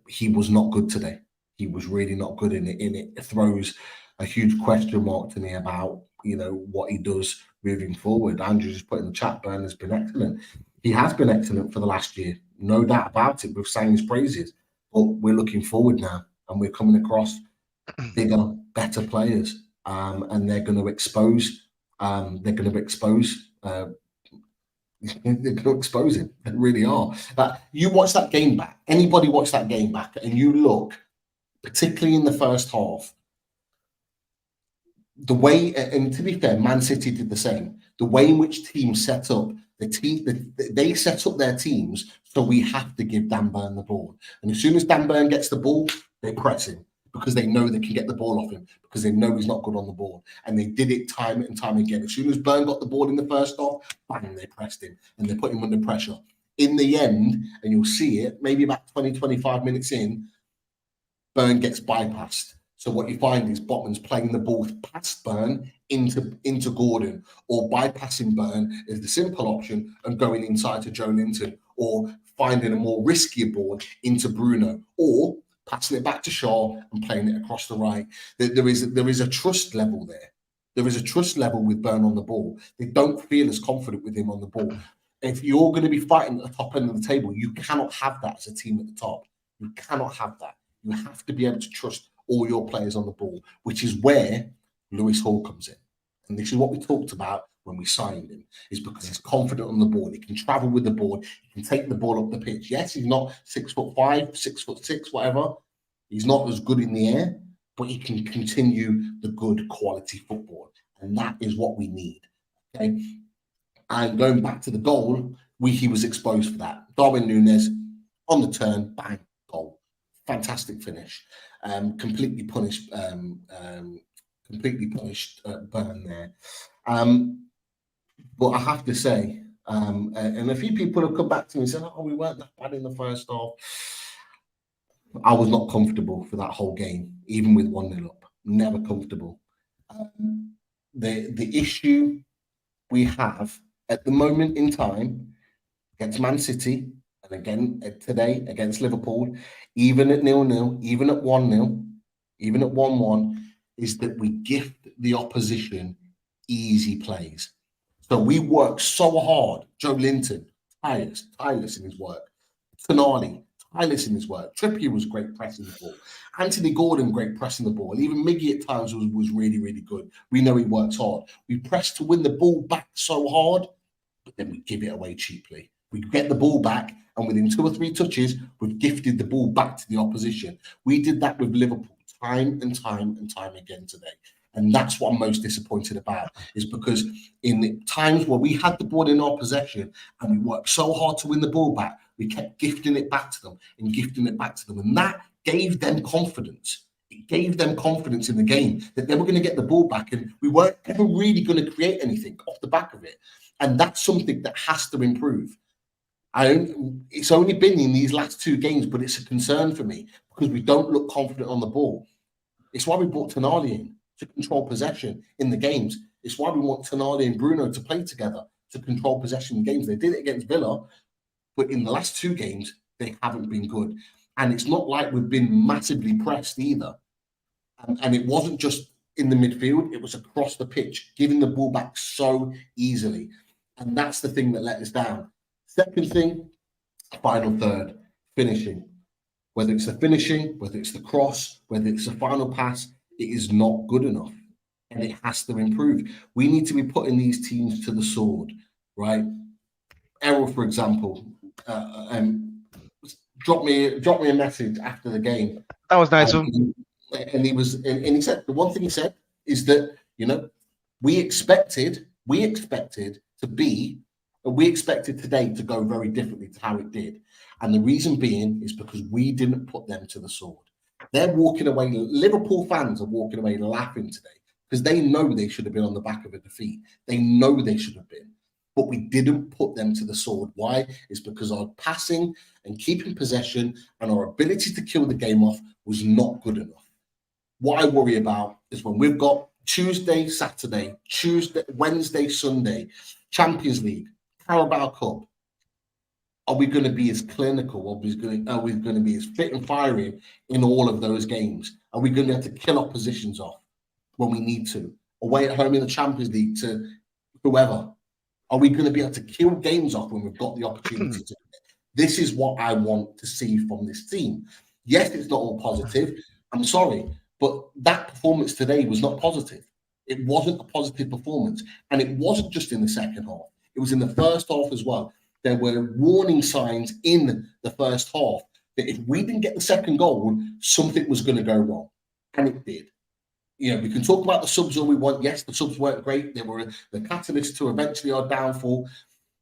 he was not good today. He was really not good in it. It throws a huge question mark to me about what he does moving forward. Andrew just put in the chat, Burn has been excellent. He has been excellent for the last year, no doubt about it. We've sang his praises, but we're looking forward now, and we're coming across bigger, better players, and they're going to expose. They're going to expose him. They really are. You watch that game back. Anybody watch that game back, and you look, particularly in the first half, the way, and to be fair, Man City did the same. The way in which teams set up they set up their teams, so we have to give Dan Burn the ball. And as soon as Dan Burn gets the ball, They press him because they know they can get the ball off him, because they know he's not good on the ball. And they did it time and time again. As soon as Burn got the ball in the first half, bang, they pressed him and they put him under pressure. In the end, and you'll see it, maybe about 20, 25 minutes in, Burn gets bypassed. So what you find is Botman's playing the ball past Burn into Gordon, or bypassing Burn is the simple option and going inside to Joe Linton, or finding a more riskier ball into Bruno, or passing it back to Shaw and playing it across the right. There is a trust level there. There is a trust level with Burn on the ball. They don't feel as confident with him on the ball. If you're going to be fighting at the top end of the table, you cannot have that as a team at the top. You cannot have that. You have to be able to trust all your players on the ball, which is where Lewis Hall comes in. And this is what we talked about when we signed him, is because he's confident on the ball. He can travel with the ball. He can take the ball up the pitch. Yes, he's not 6'5", 6'6", whatever. He's not as good in the air, but he can continue the good quality football. And that is what we need. Okay. And going back to the goal, he was exposed for that. Darwin Núñez on the turn, bang, goal. Fantastic finish. Completely punished Burn there. But I have to say, and a few people have come back to me and said, oh, we weren't that bad in the first half. I was not comfortable for that whole game, even with 1-0 up. Never comfortable. The issue we have at the moment in time against Man City, and again today against Liverpool, even at 0-0, even at 1-0, even at 1-1, is that we gift the opposition easy plays. So we work so hard. Joe Linton, tireless in his work. Tonali, tireless in his work. Trippier was great pressing the ball. Anthony Gordon, great pressing the ball. Even Miggy at times was really, really good. We know he works hard. We press to win the ball back so hard, but then we give it away cheaply. We get the ball back, and within 2 or 3 touches, we've gifted the ball back to the opposition. We did that with Liverpool time and time and time again today. And that's what I'm most disappointed about, is because in the times where we had the ball in our possession and we worked so hard to win the ball back, we kept gifting it back to them and gifting it back to them. And that gave them confidence. It gave them confidence in the game that they were going to get the ball back, and we weren't ever really going to create anything off the back of it. And that's something that has to improve. It's only been in these last 2 games, but it's a concern for me because we don't look confident on the ball. It's why we brought Tonali in to control possession in the games. It's why we want Tonali and Bruno to play together to control possession in games. They did it against Villa, but in the last 2 games, they haven't been good. And it's not like we've been massively pressed either. And it wasn't just in the midfield, it was across the pitch, giving the ball back so easily. And that's the thing that let us down. Second thing, final third, finishing. Whether it's the finishing, whether it's the cross, whether it's the final pass, it is not good enough. And it has to improve. We need to be putting these teams to the sword, right? Errol, for example, dropped me a message after the game. That was nice of him. And he said, the one thing he said is that, we expected today to go very differently to how it did. And the reason being is because we didn't put them to the sword. They're walking away, Liverpool fans are walking away laughing today because they know they should have been on the back of a defeat. They know they should have been. But we didn't put them to the sword. Why? It's because our passing and keeping possession and our ability to kill the game off was not good enough. What I worry about is when we've got Tuesday, Wednesday, Sunday, Champions League, Carabao Cup. Are we going to be as clinical? Are we going to be as fit and fiery in all of those games? Are we going to have to kill oppositions off when we need to? Away at home in the Champions League to whoever? Are we going to be able to kill games off when we've got the opportunity to? This is what I want to see from this team. Yes, it's not all positive. I'm sorry, but that performance today was not positive. It wasn't a positive performance. And it wasn't just in the second half. It was in the first half as well. There were warning signs in the first half that if we didn't get the second goal, something was going to go wrong. And it did. We can talk about the subs all we want. Yes, the subs weren't great. They were the catalyst to eventually our downfall.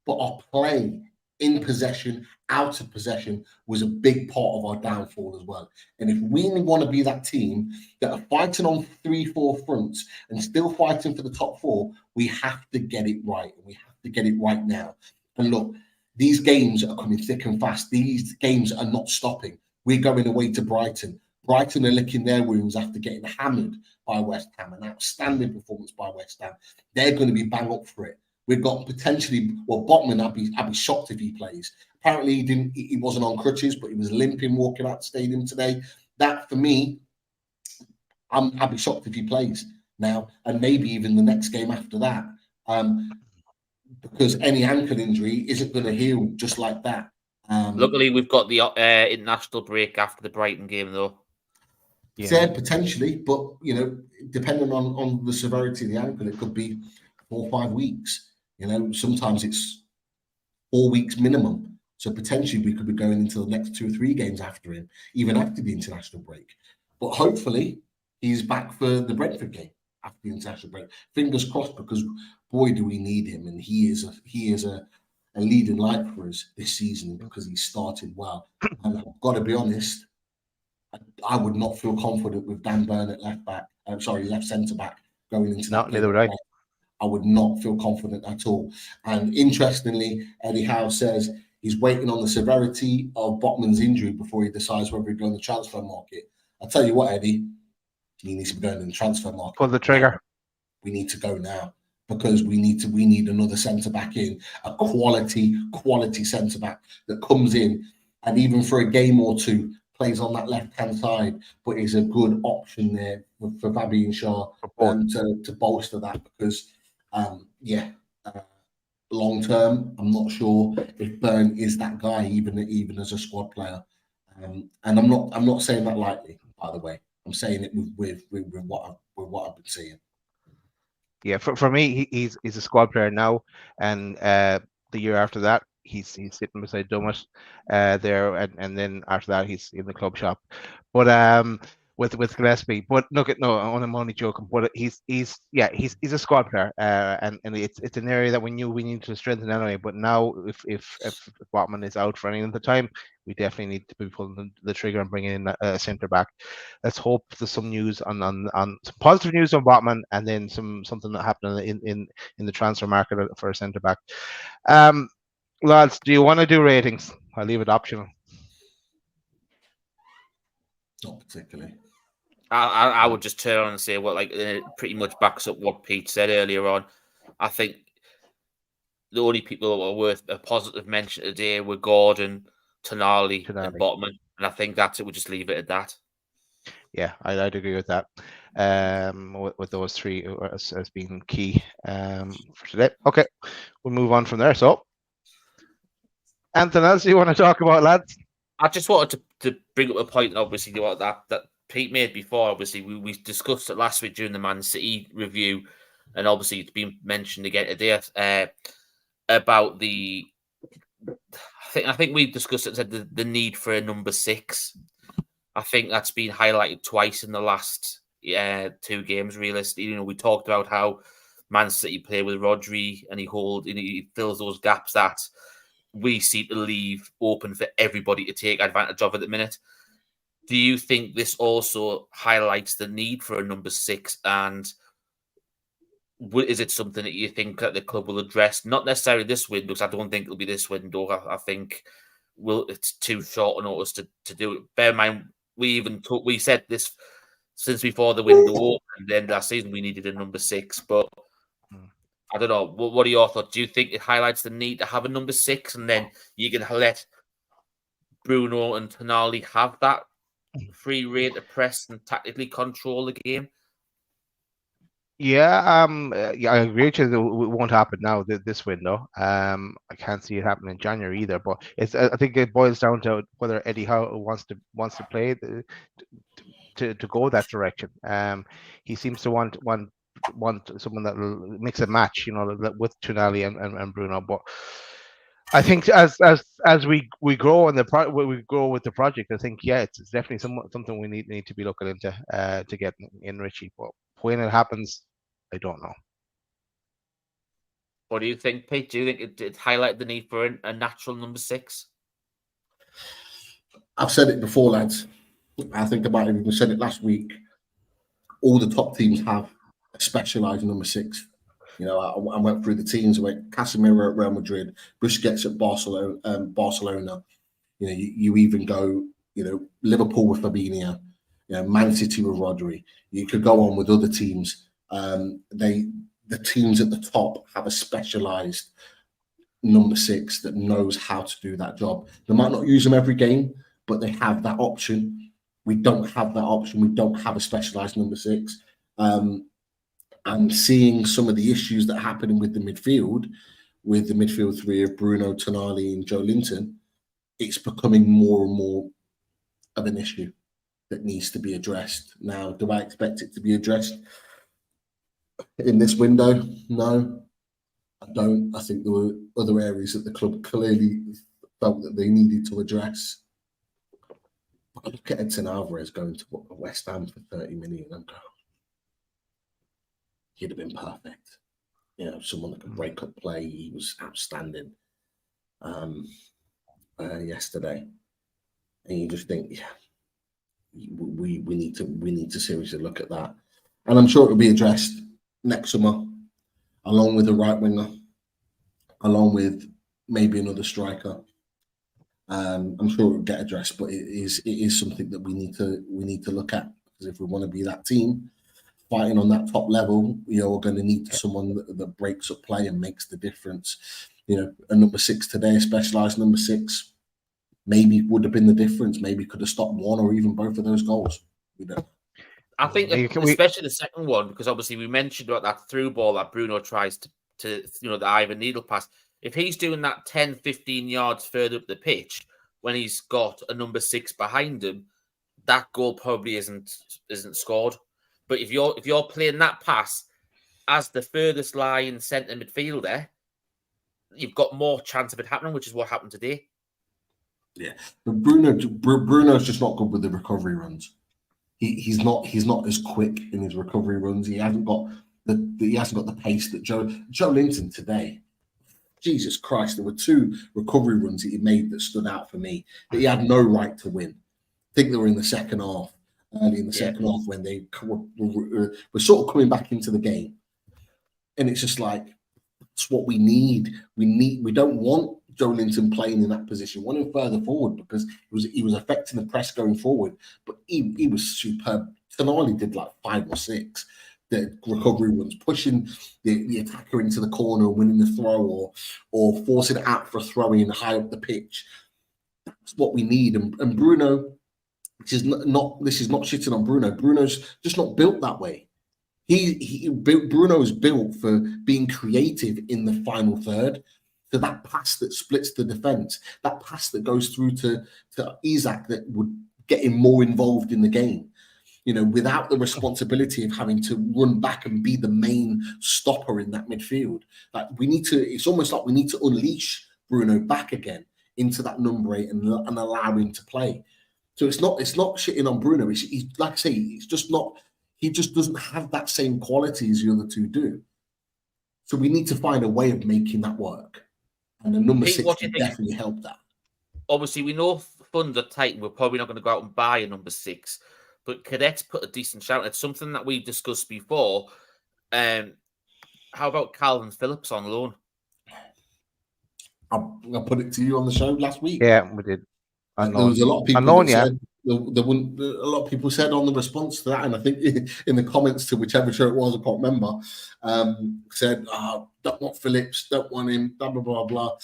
But our play in possession, out of possession was a big part of our downfall as well. And if we want to be that team that are fighting on 3-4 fronts and still fighting for the top four, we have to get it right. And we have to get it right now. And look, these games are coming thick and fast. These games are not stopping. We're going away to Brighton. Brighton are licking their wounds after getting hammered by West Ham, an outstanding performance by West Ham. They're going to be bang up for it. We've got potentially, well, Botman, I'd be shocked if he plays. Apparently, he wasn't on crutches, but he was limping walking out the stadium today. That, for me, I'd be shocked if he plays now, and maybe even the next game after that, because any ankle injury isn't going to heal just like that. Luckily, we've got the international break after the Brighton game, though. Yeah, potentially, but depending on the severity of the ankle, it could be 4 or 5 weeks. Sometimes it's 4 weeks minimum. So potentially we could be going into the next 2 or 3 games after him, even after the international break. But hopefully he's back for the Brentford game after the international break. Fingers crossed, because boy, do we need him, and he is a leading light for us this season because he started well. And I've got to be honest, I would not feel confident with Dan Burn at left centre back going into that game. Neither would I. I would not feel confident at all. And interestingly, Eddie Howe says he's waiting on the severity of Botman's injury before he decides whether he'd go in the transfer market. I'll tell you what, Eddie, he needs to be going in the transfer market. Pull the trigger. We need to go now, because we need another centre back in, a quality centre back that comes in and even for a game or two plays on that left-hand side, but is a good option there for Fabian Schär to bolster that, because long term, I'm not sure if Burn is that guy, even as a squad player. And I'm not saying that lightly, by the way. I'm saying it with what I've been seeing. Yeah, for me, he's a squad player now, and the year after that, he's sitting beside Dummett there, and then after that, he's in the club shop. But with Gillespie, but look at I'm only joking. But he's a squad player, and it's an area that we knew we needed to strengthen anyway. But now, if Botman is out for any of the time, we definitely need to be pulling the trigger and bringing in a centre back. Let's hope there's some news on some positive news on Botman, and then something that happened in the transfer market for a centre back. Lads, do you want to do ratings? I'll leave it optional. Not particularly. I would just turn on and say it pretty much backs up what Pete said earlier on. I think the only people that were worth a positive mention today were Gordon, Tonali, and Botman, and I think that's it. We'll just leave it at that. Yeah, I'd agree with that. With those three as being key for today. Okay, we'll move on from there. So, anything else you want to talk about, lads? I just wanted to bring up a point, obviously, that Pete made before. Obviously, we discussed it last week during the Man City review, and obviously it's been mentioned again today about the. I think we discussed it. Said the need for a number 6. I think that's been highlighted twice in the last 2 games. Realistically, we talked about how Man City play with Rodri, and he fills those gaps that we seem to leave open for everybody to take advantage of at the minute. Do you think this also highlights the need for a number 6? And is it something that you think that the club will address? Not necessarily this window, because I don't think it'll be this window. I think it's too short a notice to do it. Bear in mind, we said this since before the window opened. Then last season we needed a number 6, but I don't know. What are your thoughts? Do you think it highlights the need to have a number 6, and then you can let Bruno and Tonali have that free rein to press and tactically control the game? Yeah, I agree with you. It won't happen now. This window. I can't see it happening in January either. But I think it boils down to whether Eddie Howe wants to play to go that direction. He seems to want someone that will mix and match, with Tonali and Bruno. But I think as we grow we grow with the project, I think it's definitely something we need to be looking into to get in Richie. But when it happens, I don't know. What do you think, Pete? Do you think it highlighted the need for a natural number 6? I've said it before, lads. I think about it. We said it last week. All the top teams have a specialised number 6. You know, I went through the teams. I went Casemiro at Real Madrid, Busquets at Barcelona. You know, you even go, you know, Liverpool with Fabinho, you know, Man City with Rodri. You could go on with other teams. The teams at the top have a specialised number 6 that knows how to do that job. They might not use them every game, but they have that option. We don't have that option. We don't have a specialised number 6. And seeing some of the issues that are happening with the midfield three of Bruno, Tonali, and Joe Linton, it's becoming more and more of an issue that needs to be addressed. Now, do I expect it to be addressed in this window? No, I don't. I think there were other areas that the club clearly felt that they needed to address. But I look at Edson Alvarez going to West Ham for 30 million and go, he'd have been perfect. You know, someone that could break up play. He was outstanding yesterday. And you just think, yeah, we need to seriously look at that. And I'm sure it will be addressed next summer, along with a right winger, along with maybe another striker. I'm sure it will get addressed, but it is something that we need to look at, because if we want to be that team fighting on that top level, you know, we're going to need someone that breaks up play and makes the difference. You know, a number 6 today, a specialised number 6, maybe would have been the difference. Maybe could have stopped one or even both of those goals. We don't. I think, especially the second one, because obviously we mentioned about that through ball that Bruno tries to you know, the Ivan needle pass. If he's doing that 10, 15 yards further up the pitch when he's got a number 6 behind him, that goal probably isn't scored. But if you're playing that pass as the furthest line centre midfielder, you've got more chance of it happening, which is what happened today. Yeah, but Bruno's just not good with the recovery runs. He's not as quick in his recovery runs. He hasn't got the pace that Joe Linton today. Jesus Christ, there were 2 recovery runs that he made that stood out for me that he had no right to win. I think they were in the second half. Early in the second half, when they were sort of coming back into the game, and it's just like, it's what we need. We don't want Joe Linton playing in that position. We want him further forward, because he was affecting the press going forward. But he was superb. Tonali did like 5 or 6 the recovery runs, pushing the attacker into the corner, winning the throw, or forcing it out for a throw in high up the pitch. That's what we need. And Bruno. This is not shitting on Bruno. Bruno's just not built that way. Bruno is built for being creative in the final third. So that pass that splits the defense, that pass that goes through to Isaac, that would get him more involved in the game. You know, without the responsibility of having to run back and be the main stopper in that midfield. Like it's almost like we need to unleash Bruno back again into that number 8 and allow him to play. So it's not shitting on Bruno. He's like I say, it's just not. He just doesn't have that same quality as the other 2 do. So we need to find a way of making that work. And the number 6 can definitely help that. Obviously, we know funds are tight, and we're probably not going to go out and buy a number 6. But Cadet's put a decent shout. It's something that we've discussed before. How about Calvin Phillips on loan? I put it to you on the show last week. Yeah, we did. There was a lot of people that said a lot of people said on the response to that, and I think in the comments to whichever show it was, I can't remember, said, don't want Phillips, don't want him, blah, blah, blah, blah.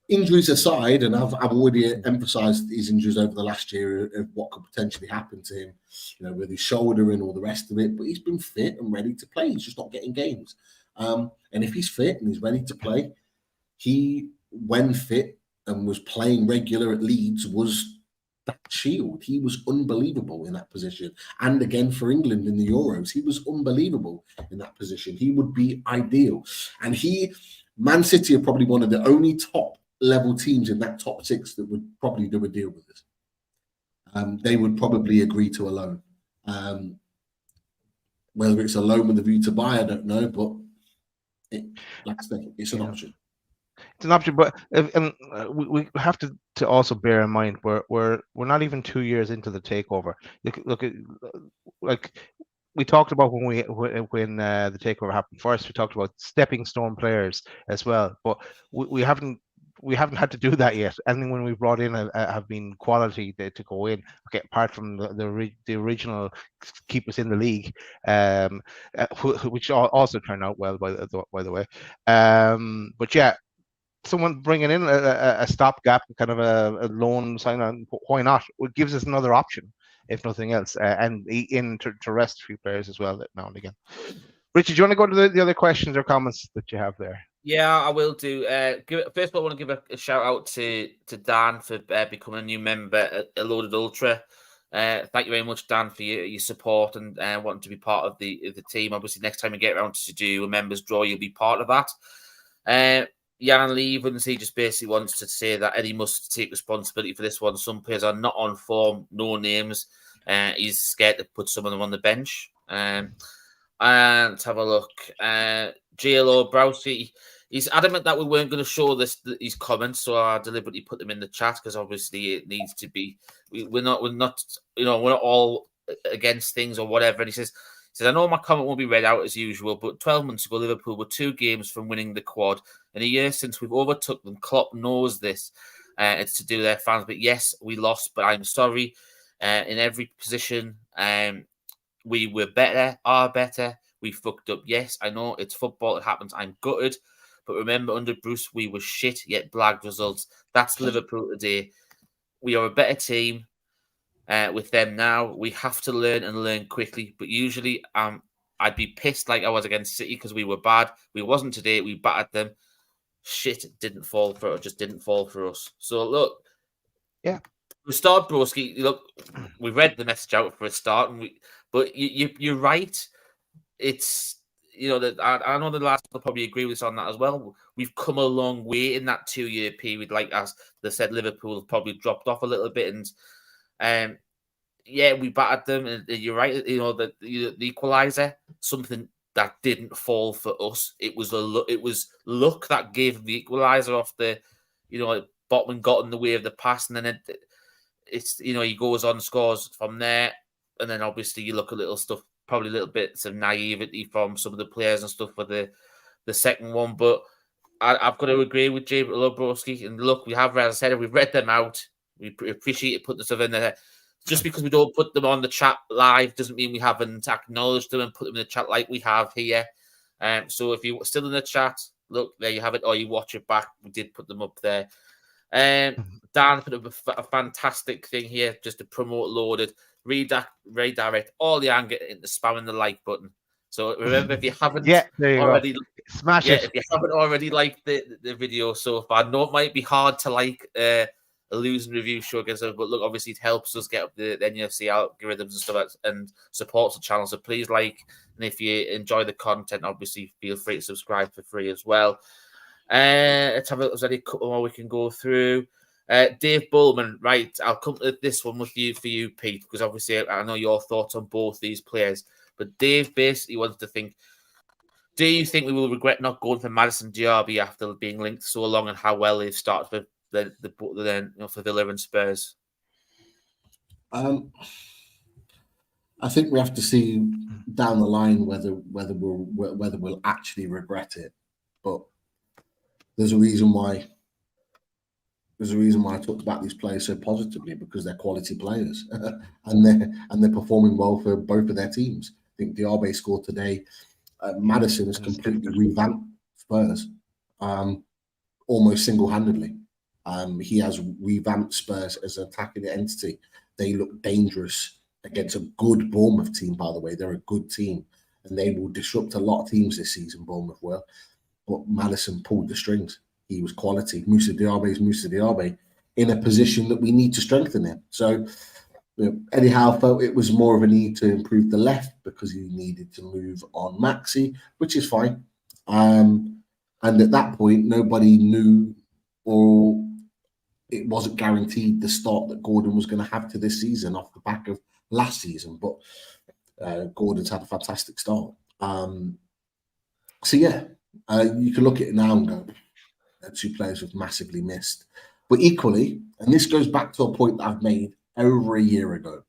Injuries aside, and I've already emphasised these injuries over the last year of what could potentially happen to him, you know, with his shoulder and all the rest of it, but he's been fit and ready to play. He's just not getting games. And if he's fit and he's ready to play, when fit, and was playing regular at Leeds, was that shield. He was unbelievable in that position. And again for England in the Euros, he was unbelievable in that position. He would be ideal. And Man City are probably one of the only top level teams in that top 6 that would probably do a deal with us. They would probably agree to a loan. Whether it's a loan with a view to buy, I don't know, but It's an option. It's an option, but we have to also bear in mind we're not even 2 years into the takeover. Look at like we talked about when the takeover happened first. We talked about stepping stone players as well, but we haven't had to do that yet. And when we brought in have been quality to go in. Okay, apart from the original keep us in the league, which also turned out well by the way. But yeah, someone bringing in a stopgap, kind of a loan sign on, why not? It gives us another option, if nothing else, and to rest a few players as well now and again. Richard, do you want to go to the other questions or comments that you have there? Yeah, I will do. First of all, I want to give a shout out to Dan for becoming a new member at Loaded Ultra. Thank you very much, Dan, for your support and wanting to be part of the team. Obviously, next time we get around to do a members draw, you'll be part of that. Jan Levens, he just basically wants to say that Eddie must take responsibility for this one. Some players are not on form, no names. He's scared to put some of them on the bench. And let's have a look. JLO Browsey, he's adamant that we weren't going to show these comments, so I deliberately put them in the chat because obviously it needs to be. We're not all against things or whatever. And he says, I know my comment won't be read out as usual, but 12 months ago, Liverpool were 2 games from winning the quad. In a year since we've overtook them, Klopp knows this. It's to do with their fans. But yes, we lost, but I'm sorry. In every position, we were better, are better. We fucked up. Yes, I know it's football. It happens. I'm gutted. But remember, under Bruce, we were shit, yet blagged results. That's Liverpool today. We are a better team. With them now, we have to learn quickly. But usually, I'd be pissed like I was against City because we were bad. We wasn't today. We battered them. Shit didn't fall for us. Just didn't fall for us. So look, yeah, we start Broski. Look, we read the message out for a start, but you're right. It's that I know the lads will probably agree with us on that as well. We've come a long way in that 2-year period. Like as they said, Liverpool have probably dropped off a little bit, and yeah, we battered them. And you're right. The equaliser, something that didn't fall for us. It was luck that gave the equaliser off the, Botman got in the way of the pass, and then he goes on, scores from there, and then obviously you look at little stuff, probably little bits of naivety from some of the players and stuff for the second one. But I've got to agree with Jay Lobrowski. And look, we have, as I said, we've read them out. We appreciate putting stuff in there. Just because we don't put them on the chat live doesn't mean we haven't acknowledged them and put them in the chat like we have here. So if you're still in the chat, look, there you have it, or you watch it back. We did put them up there. Dan put up a fantastic thing here just to promote Loaded. Redirect all the anger into spamming the like button. So remember, if you haven't already smash it. If you haven't already liked the video so far, I know it might be hard to like a losing review show against us, but look, obviously it helps us get up the NUFC algorithms and stuff and supports the channel. So please like, and if you enjoy the content, obviously feel free to subscribe for free as well. Let's have a look. There's only a couple more we can go through. Dave Bullman, right? I'll come to this one for you, Pete, because obviously I know your thoughts on both these players. But Dave basically wants to think: do you think we will regret not going for Madison Diaby after being linked so long, and how well they've started for for Villa and Spurs? I think we have to see down the line whether we'll actually regret it. But there's a reason why I talked about these players so positively, because they're quality players and they're performing well for both of their teams. I think Diaby scored today. Madison has completely revamped Spurs almost single-handedly. He has revamped Spurs as an attacking entity. They look dangerous against a good Bournemouth team, by the way. They're a good team, and they will disrupt a lot of teams this season, Bournemouth will. But Madison pulled the strings. He was quality. Moussa Diaby in a position that we need to strengthen him. So Eddie Howe felt it was more of a need to improve the left because he needed to move on Maxi, which is fine. And at that point, nobody knew, or it wasn't guaranteed, the start that Gordon was going to have to this season off the back of last season. But Gordon's had a fantastic start. So yeah, You can look at it now and go, two players we've massively missed. But equally, and this goes back to a point that I've made over a year ago,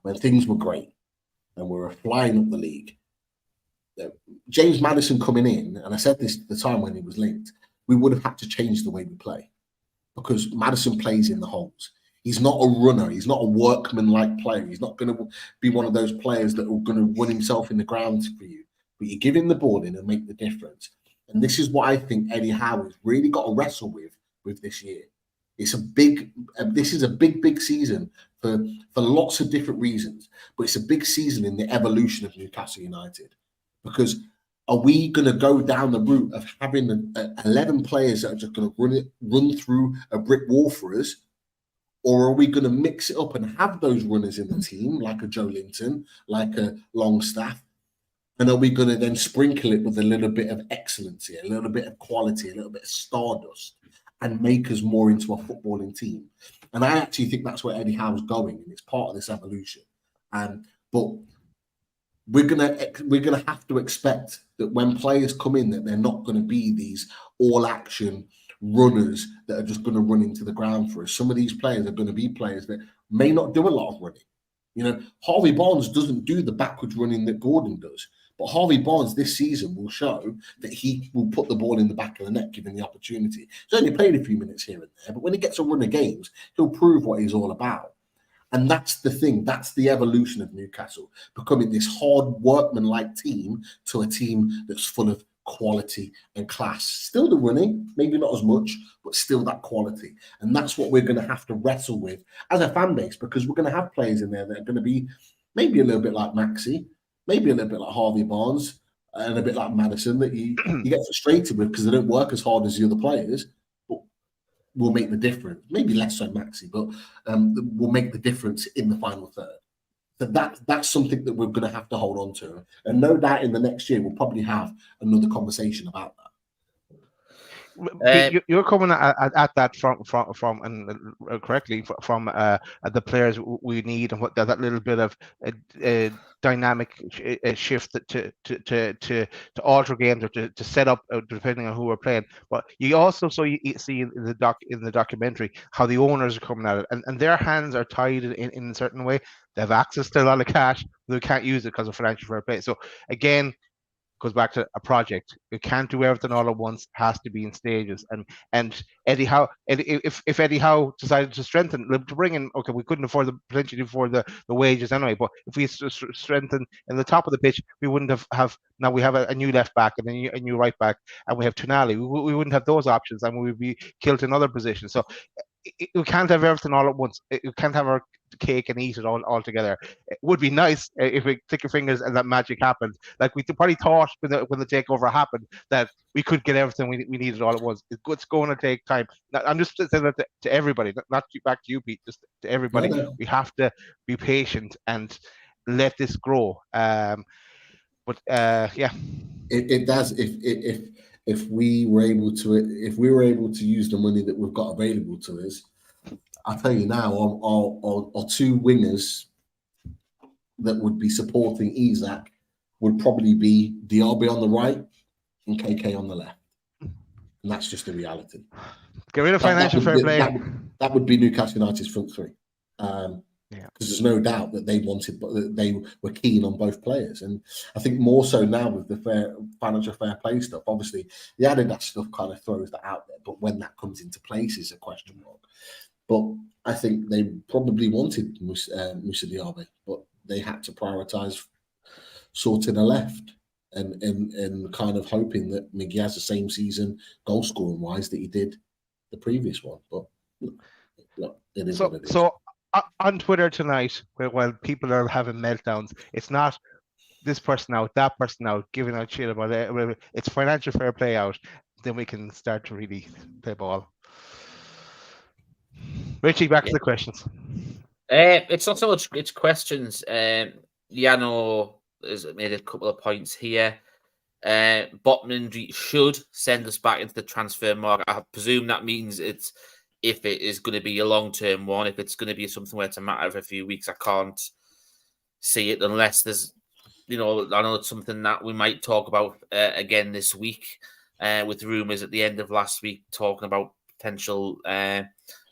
when things were great and we were flying up the league. James Maddison coming in, and I said this at the time when he was linked, we would have had to change the way we play because Maddison plays in the holes. He's not a runner. He's not a workman-like player. He's not going to be one of those players that are going to run himself in the ground for you. But you give him the ball in and make the difference. And this is what I think Eddie Howe has really got to wrestle with this year. It's a big. This is a big season for lots of different reasons. But it's a big season in the evolution of Newcastle United, because are we going to go down the route of having 11 players that are just going to run through a brick wall for us? Or are we going to mix it up and have those runners in the team, like a Joe Linton, like a Longstaff? And are we going to then sprinkle it with a little bit of excellency, a little bit of quality, a little bit of stardust, and make us more into a footballing team? And I actually think that's where Eddie Howe's going, and it's part of this evolution. But we're gonna have to expect that when players come in, that they're not going to be these all-action runners that are just going to run into the ground for us. Some of these players are going to be players that may not do a lot of running. You know, Harvey Barnes doesn't do the backwards running that Gordon does, but Harvey Barnes this season will show that he will put the ball in the back of the net given the opportunity. He's only played a few minutes here and there, but when he gets a run of games, he'll prove what he's all about. And that's the thing. That's the evolution of Newcastle, becoming this hard workman-like team to a team that's full of quality and class. Still the running, maybe not as much, but still that quality. And that's what we're going to have to wrestle with as a fan base, because we're going to have players in there that are going to be maybe a little bit like Maxi, maybe a little bit like Harvey Barnes, and a bit like Maddison that you get frustrated with because they don't work as hard as the other players. Will make the difference. Maybe less so Maxi, but will make the difference in the final third. So that's something that we're going to have to hold on to. And no doubt in the next year, we'll probably have another conversation about that. You're coming at that from and correctly from the players we need, and what that little bit of dynamic shift to alter games or to set up depending on who we're playing. But you also you see in the documentary how the owners are coming at it, and their hands are tied in a certain way. They have access to a lot of cash, but they can't use it because of financial fair play. So again, goes back to a project. You can't do everything all at once. Has to be in stages. And Eddie Howe, if Eddie Howe decided to strengthen, to bring in, okay, we couldn't potentially afford the wages anyway. But if we strengthen in the top of the pitch, we wouldn't have now we have a new left back and a new right back, and we have Tonali. We wouldn't have those options, and we would be killed in other positions. So we can't have everything all at once. You can't have our cake and eat it all together. It would be nice if we click your fingers and that magic happened. Like we probably thought when the takeover happened that we could get everything we needed all at once. It's going to take time. Now, I'm just saying that to everybody, not back to you, Pete, just to everybody. No. We have to be patient and let this grow. Yeah, it does. If we were able to use the money that we've got available to us, I'll tell you now, our two wingers that would be supporting Isak would probably be Diaby on the right and KK on the left. And that's just the reality. Get rid of financial fair play. That would be Newcastle United's front three. Because there's no doubt that they were keen on both players. And I think more so now with the financial fair play stuff, obviously the Adidas stuff kind of throws that out there. But when that comes into place is a question mark. But I think they probably wanted Moussa Diaby, but they had to prioritise sorting a left and kind of hoping that Miggy has the same season goal scoring wise that he did the previous one. But look, it is what it is. So on Twitter tonight, while people are having meltdowns, it's not this person out, that person out, giving out shit about it. It's financial fair play out. Then we can start to really play ball. Richie, back to the questions. It's not so much, it's questions. Yano has made a couple of points here. Botman injury should send us back into the transfer market. I presume that means it's if it is going to be a long-term one, if it's going to be something where it's a matter of a few weeks. I can't see it unless there's I know it's something that we might talk about again this week, with rumours at the end of last week talking about potential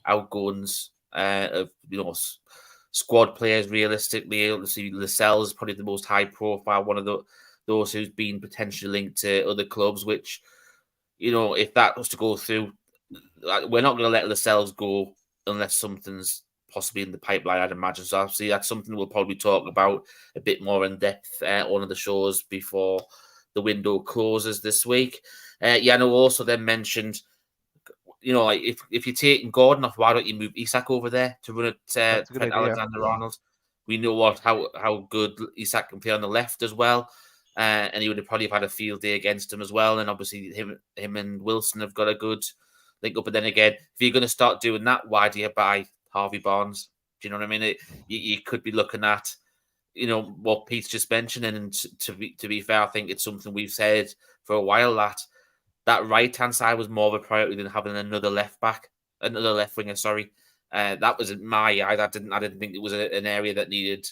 outgoings of squad players. Realistically, obviously Lascelles is probably the most high profile, one of those who's been potentially linked to other clubs. Which, if that was to go through, we're not going to let Lascelles go unless something's possibly in the pipeline, I'd imagine. So obviously that's something we'll probably talk about a bit more in depth on one of the shows before the window closes this week. I know also then mentioned, like if you're taking Gordon off, why don't you move Isak over there to run at Trent Alexander-Arnold? We know how good Isak can play on the left as well. And he would have probably had a field day against him as well. And obviously him and Wilson have got a good link up. But then again, if you're going to start doing that, why do you buy Harvey Barnes? Do you know what I mean? You could be looking at, what Pete's just mentioned. And to be fair, I think it's something we've said for a while, that right-hand side was more of a priority than having another left winger, sorry. That was my eyes. I didn't think it was an area that needed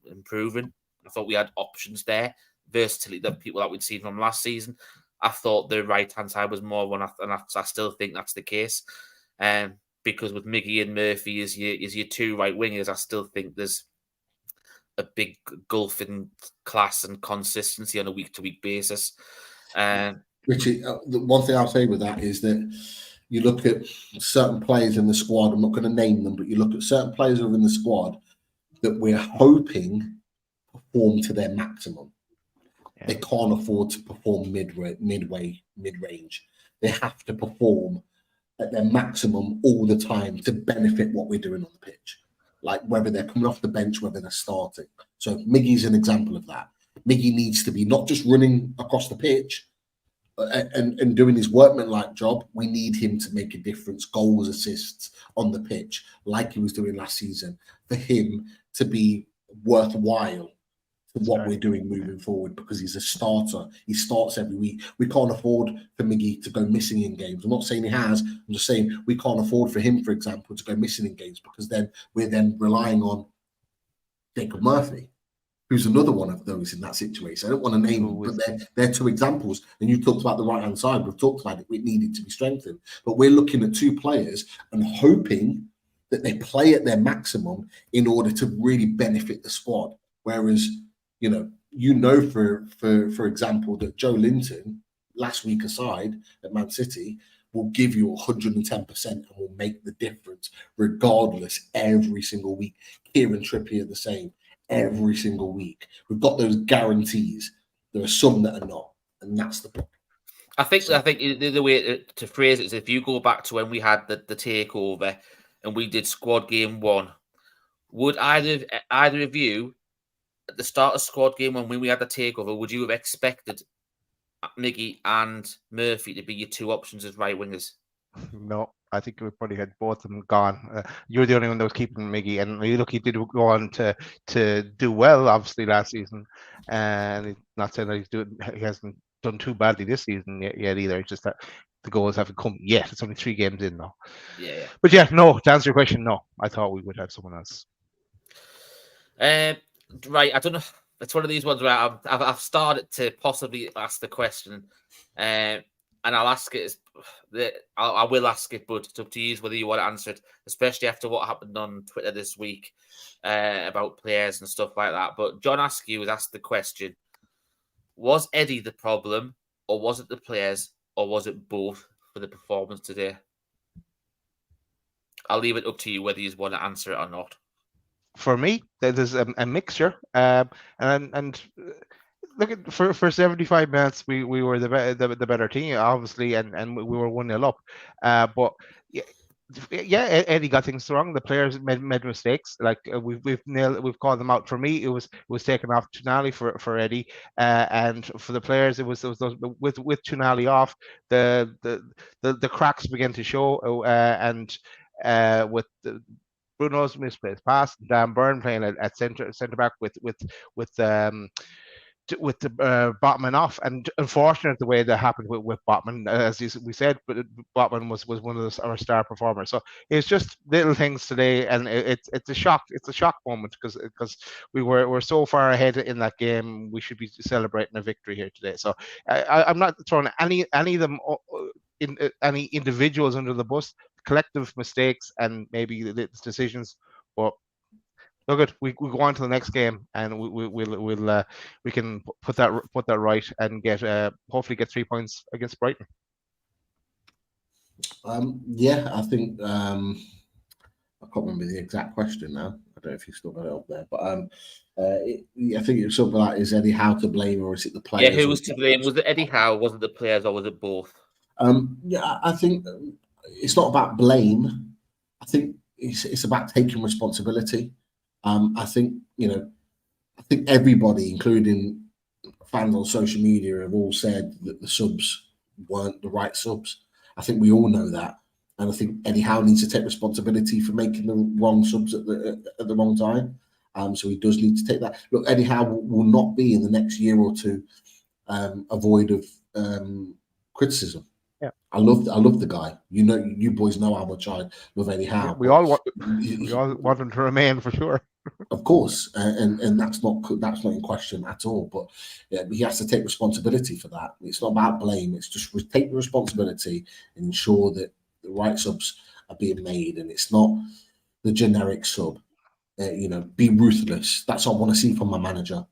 improving. I thought we had options there, versatility, the people that we'd seen from last season. I thought the right-hand side was more one, and I still think that's the case. Because with Miggy and Murphy as your two right wingers, I still think there's a big gulf in class and consistency on a week-to-week basis. Richie, the one thing I'll say with that is that you look at certain players in the squad. I'm not going to name them, but you look at certain players within the squad that we're hoping perform to their maximum. Yeah. They can't afford to perform mid-range. They have to perform at their maximum all the time to benefit what we're doing on the pitch. Like whether they're coming off the bench, whether they're starting. So Miggy's an example of that. Miggy needs to be not just running across the pitch and doing his workmanlike job. We need him to make a difference, goals, assists on the pitch, like he was doing last season, for him to be worthwhile for what we're doing moving forward, because he's a starter. He starts every week. We can't afford for Miggy to go missing in games. I'm not saying he has. I'm just saying we can't afford for him, for example, to go missing in games, because then we're relying on Jacob Murphy, who's another one of those in that situation. I don't want to name them, but they're two examples. And you talked about the right-hand side. We've talked about it. It needed to be strengthened. But we're looking at two players and hoping that they play at their maximum in order to really benefit the squad. Whereas, for example, that Joe Linton, last week aside at Man City, will give you 110% and will make the difference regardless every single week. Kieran Trippier the same. Every single week. We've got those guarantees. There are some that are not, and that's the problem. I think the way to phrase it is, if you go back to when we had the takeover and we did squad game 1, would either of you at the start of squad game 1 when we had the takeover, would you have expected Miggy and Murphy to be your two options as right wingers? No, I think we probably had both of them gone. You're the only one that was keeping Miggy, and look, he did go on to do well, obviously, last season. And not saying that he hasn't done too badly this season yet either. It's just that the goals haven't come yet. It's only 3 games in now. Yeah. But yeah, no. To answer your question, no. I thought we would have someone else. Right. I don't know. It's one of these ones where I've started to possibly ask the question, and I'll ask it. I will ask it, but it's up to you whether you want to answer it, especially after what happened on Twitter this week about players and stuff like that. But John Askew has asked the question: was Eddie the problem, or was it the players, or was it both for the performance today? I'll leave it up to you whether you want to answer it or not. For me, there's a mixture, and look at for 75 minutes, we were the better team, obviously, and we were 1-0 up. But yeah, Eddie got things wrong. The players made mistakes. Like we've called them out. For me, it was taken off Tonali for Eddie, and for the players, it was those with Tonali off, the cracks began to show, and with the Bruno's misplaced pass, Dan Byrne playing at centre back with with the Botman off, and unfortunate the way that happened with Botman, as we said, but Botman was one of our star performers. So it's just little things today, and it's a shock. It's a shock moment because we're so far ahead in that game. We should be celebrating a victory here today. So I'm not throwing any of them in any individuals under the bus. Collective mistakes and maybe the decisions, but look at we go on to the next game and we can put that right and get hopefully get 3 points against Brighton. Yeah, I think I can't remember the exact question now. I don't know if you still got it up there, but I think it was something like, is Eddie Howe to blame or is it the players? Yeah, who was to blame? Was it Eddie Howe? Was it the players or was it both? Yeah, I think it's not about blame. I think it's about taking responsibility. I think everybody, including fans on social media, have all said that the subs weren't the right subs. I think we all know that, and I think Eddie Howe needs to take responsibility for making the wrong subs at the wrong time. So he does need to take that. Look, Eddie Howe will not be in the next year or two void of criticism. Yeah, I love the guy. You boys know how much I love Eddie Howe. We all want him to remain for sure. Of course, and that's not in question at all. But yeah, he has to take responsibility for that. It's not about blame. It's just take the responsibility and ensure that the right subs are being made, and it's not the generic sub. Be ruthless. That's what I want to see from my manager.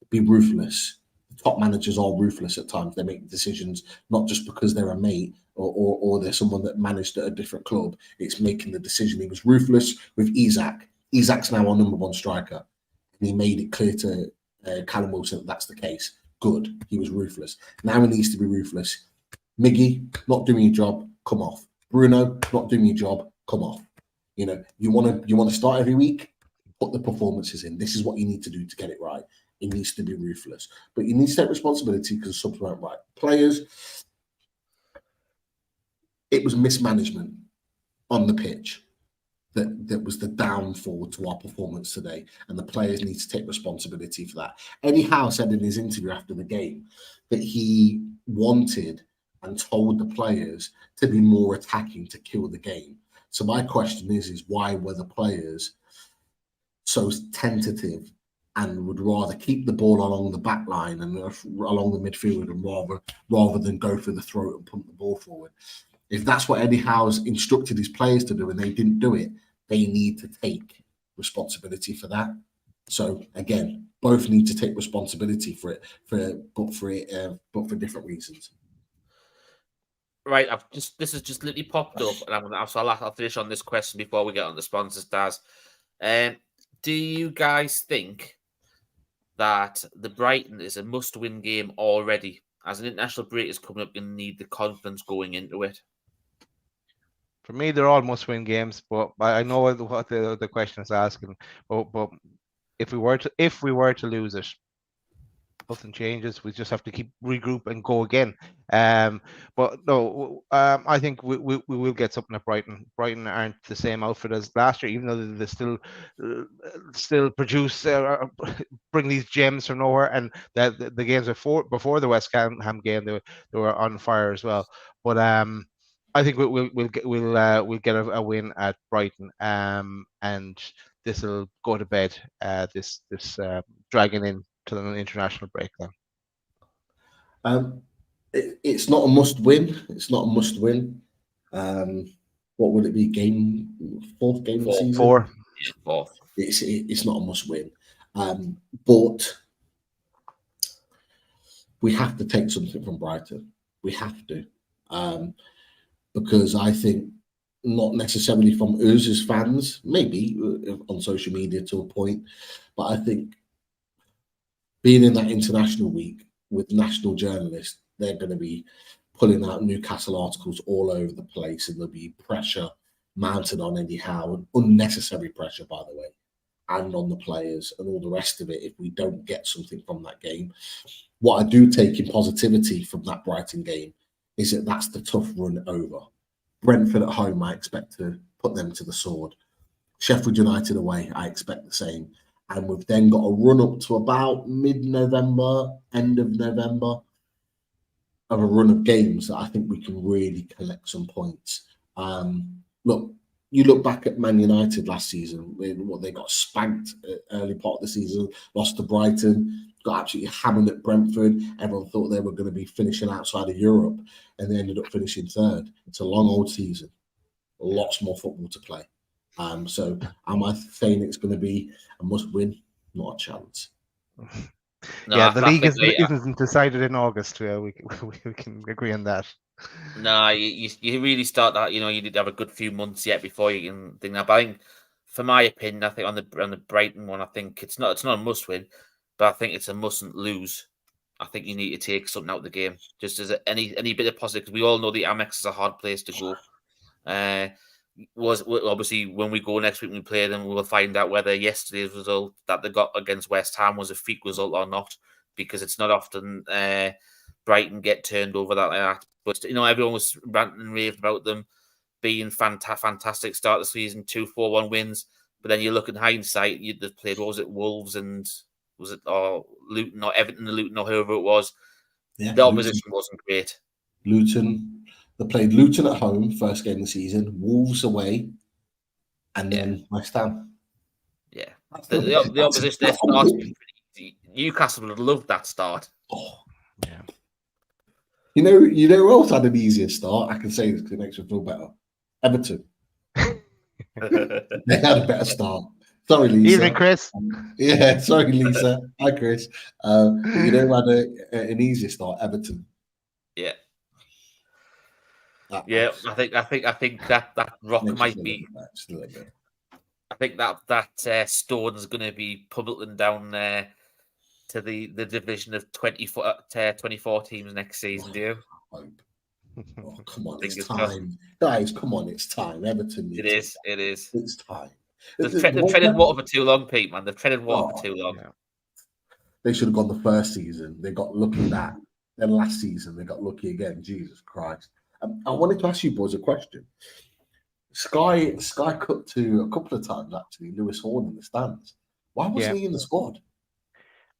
Be ruthless. Top managers are ruthless at times. They make decisions not just because they're a mate or they're someone that managed at a different club. It's making the decision. He was ruthless with Isak. Isak's now our number one striker. And he made it clear to Callum Wilson that that's the case. Good. He was ruthless. Now he needs to be ruthless. Miggy, not doing your job, come off. Bruno, not doing your job, come off. You want to start every week, put the performances in. This is what you need to do to get it right. It needs to be ruthless. But you need to take responsibility because subs weren't right. Players, it was mismanagement on the pitch that was the downfall to our performance today. And the players need to take responsibility for that. Eddie Howe said in his interview after the game that he wanted and told the players to be more attacking to kill the game. So my question is why were the players so tentative and would rather keep the ball along the back line and along the midfield and rather than go for the throat and pump the ball forward? If that's what Eddie Howe's instructed his players to do and they didn't do it, they need to take responsibility for that. So again, both need to take responsibility for it, but for different reasons. Right, this has just literally popped up, and I'll finish on this question before we get on the sponsors, Daz. Do you guys think that the Brighton is a must-win game already? As an international break is coming up, you need the confidence going into it. For me, they're all must-win games, but I know what the question is asking. But if we were to lose it, nothing changes. We just have to keep regroup and go again. But no, I think we will get something at Brighton. Brighton aren't the same outfit as last year, even though they still produce bring these gems from nowhere. And that the games before the West Ham game, they were on fire as well. But I think we'll get a win at Brighton. And this will go to bed. This dragging in to the international break then. It's not a must win. It's not a must win. What would it be? Fourth game of the season? Fourth. It's not a must win. But we have to take something from Brighton. We have to. Because I think not necessarily from us as fans, maybe on social media to a point, but I think being in that international week with national journalists, they're going to be pulling out Newcastle articles all over the place, and there'll be pressure mounted on Eddie Howe, and unnecessary pressure, by the way, and on the players and all the rest of it if we don't get something from that game. What I do take in positivity from that Brighton game is that that's the tough run over. Brentford at home, I expect to put them to the sword. Sheffield United away, I expect the same. And we've then got a run up to about mid-November, end of November, of a run of games that I think we can really collect some points. Look, you look back at Man United last season, they got spanked early part of the season, lost to Brighton, got absolutely hammered at Brentford. Everyone thought they were going to be finishing outside of Europe, and they ended up finishing third. It's a long old season, lots more football to play. So am I saying it's going to be a must-win? Not a chance. No, yeah, the league later. isn't decided in August. We can agree on that. No, you really start that. You need to have a good few months yet before you can think that. But I think, for my opinion, I think on the Brighton one, I think it's not a must win, but I think it's a mustn't lose. I think you need to take something out of the game, just as any bit of positive. Because we all know the Amex is a hard place to go. Was obviously when we go next week and we play them, we'll find out whether yesterday's result that they got against West Ham was a freak result or not, because it's not often Brighton get turned over that like that. But everyone was ranting and raving about them being fantastic start of the season, 2-4-1 wins. But then you look in hindsight, they've played, what was it, Wolves and was it Luton or Everton and Luton or whoever it was. Yeah, the opposition wasn't great. Luton. They played Luton at home, first game of the season, Wolves away, and then West Ham. Yeah. The opposition, their start's been pretty easy. Newcastle would have loved that start. Oh, yeah. You know who else had an easier start? I can say this because it makes me feel better. Everton. They had a better start. Sorry, Lisa. Evening, Chris. Yeah, sorry, Lisa. Hi, Chris. You know who had an easier start? Everton. Yeah. I think that rock might be. I think that stone is going to be pummeling down to the division of 24 teams next season. Do you? Oh, come on, it's time, guys. Come on, it's time. Everton. It is. It's time. They've treaded water for too long, Pete. Man, they've treaded water for too long. Yeah. They should have gone the first season. They got lucky that. Then last season they got lucky again. Jesus Christ. I wanted to ask you boys a question. Sky cut to a couple of times actually Lewis Horn in the stands. Why wasn't he in the squad?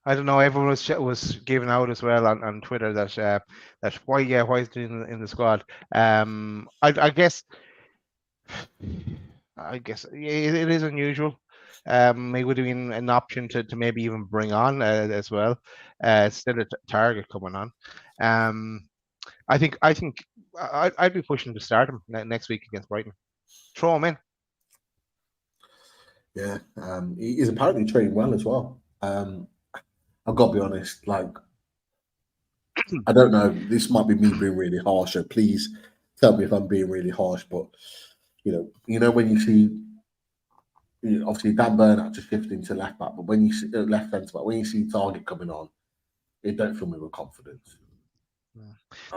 I don't know. Everyone was giving out as well on Twitter that why is he in the squad? I guess it is unusual. It would have been an option to maybe even bring on as well. Still a target coming on. I think I'd be pushing to start him next week against Brighton. Throw him in. Yeah, he's apparently training well as well. I've got to be honest. Like, I don't know. This might be me being really harsh. So please tell me if I'm being really harsh. But you know when you see, obviously Dan Burnett just shifting to left back, but when you see left centre back, when you see Target coming on, it don't fill me with confidence.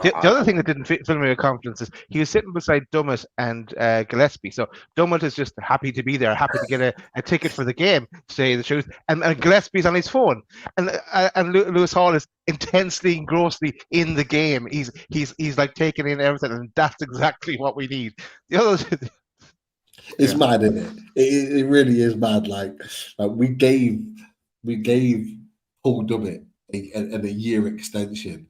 The other thing that didn't fill me with confidence is he was sitting beside Dummett and Gillespie. So Dummett is just happy to be there, happy to get a ticket for the game, to say the truth. And Gillespie's on his phone, and Lewis Hall is intensely, engrossly in the game. He's like taking in everything, and that's exactly what we need. The others. It's mad, isn't it? It really is mad. Like we gave Paul Dummett a year extension,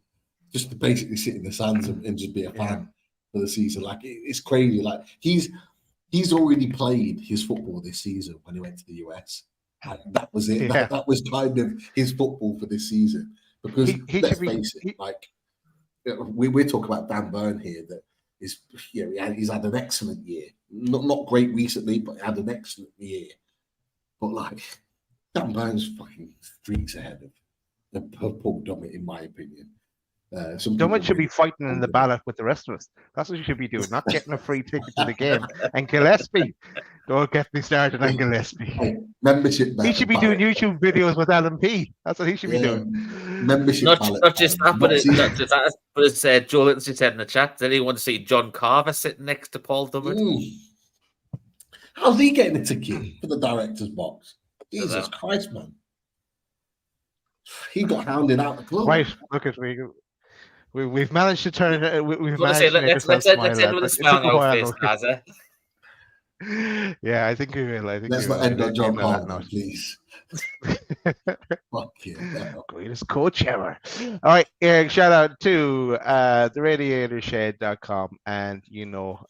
just to basically sit in the sands and just be a fan for the season. Like it's crazy. Like he's already played his football this season when he went to the US. That was it. Yeah. That was kind of his football for this season. Because let's face it, like we're talking about Dan Burn here, that is he's had an excellent year. Not great recently, but had an excellent year. But like Dan Burn's fucking streets ahead of Paul Dummett, in my opinion. Dummett should be fighting in the ballot with the rest of us. That's what you should be doing, not getting a free ticket to the game. And Gillespie, don't get me started on Gillespie. Membership. He should be doing YouTube videos with Alan P. That's what he should be doing. Membership. Not just that, but it's Joe Lindsay said in the chat. Does anyone want to see John Carver sitting next to Paul Dummett? How's he getting a ticket for the director's box? Jesus Christ, man! He got hounded out the club. Right, look at me. We've managed to turn it. We've managed to make let's end with a smile on our face, Gaza. Yeah, I think we will. I think Let's we not will. end on John End on that Carter, note. please. Fuck yeah. Greatest coach ever. All right, Eric, shout out to theradiatorshed.com. And,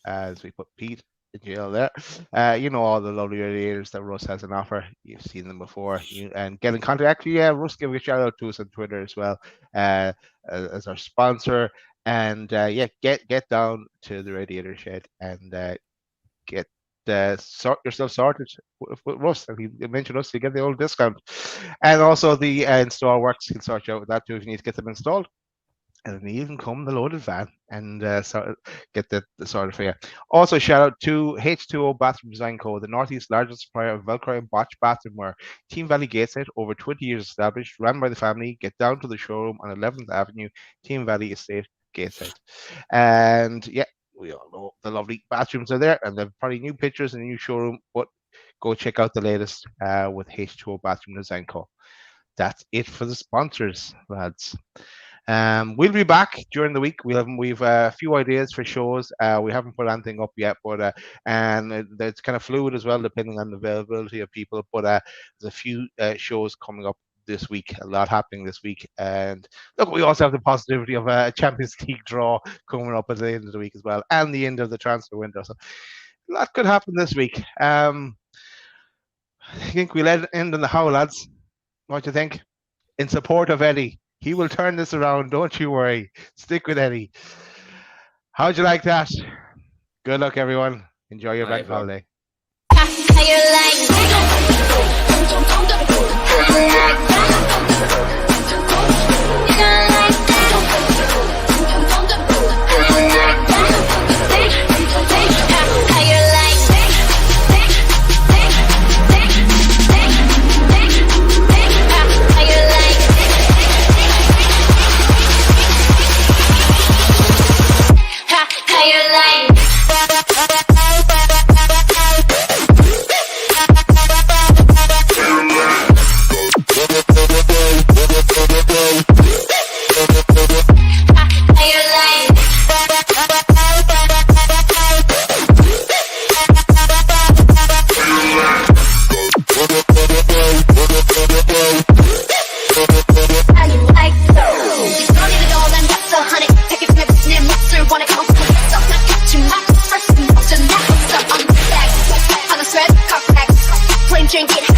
as we put Pete in jail there, all the lovely radiators that Russ has on offer. You've seen them before. And get in contact. Actually, yeah, Russ gave a shout out to us on Twitter as well as our sponsor. And get down to the Radiator Shed and get sort yourself sorted with Russ. If you mention us, you get the old discount. And also the install works, you can sort you out with that too if you need to get them installed. And then even come the loaded van and get that sorted for you. Also, shout out to H2O Bathroom Design Co., the Northeast's largest supplier of Velcro and Botch bathroomware. Team Valley Gateshead, over 20 years established, run by the family. Get down to the showroom on 11th Avenue, Team Valley Estate, Gateshead. And yeah, we all know the lovely bathrooms are there, and they've probably new pictures in the new showroom, but go check out the latest with H2O Bathroom Design Co. That's it for the sponsors, lads. We'll be back during the week. We've a few ideas for shows. We haven't put anything up yet, but and it's kind of fluid as well, depending on the availability of people. But there's a few shows coming up this week, a lot happening this week. And look, we also have the possibility of a Champions League draw coming up at the end of the week as well, and the end of the transfer window. So a lot could happen this week. I think we'll end on the how, lads. What do you think? In support of Eddie. He will turn this around, don't you worry. Stick with Eddie. How'd you like that? Good luck, everyone. Enjoy your bank holiday. Drink it.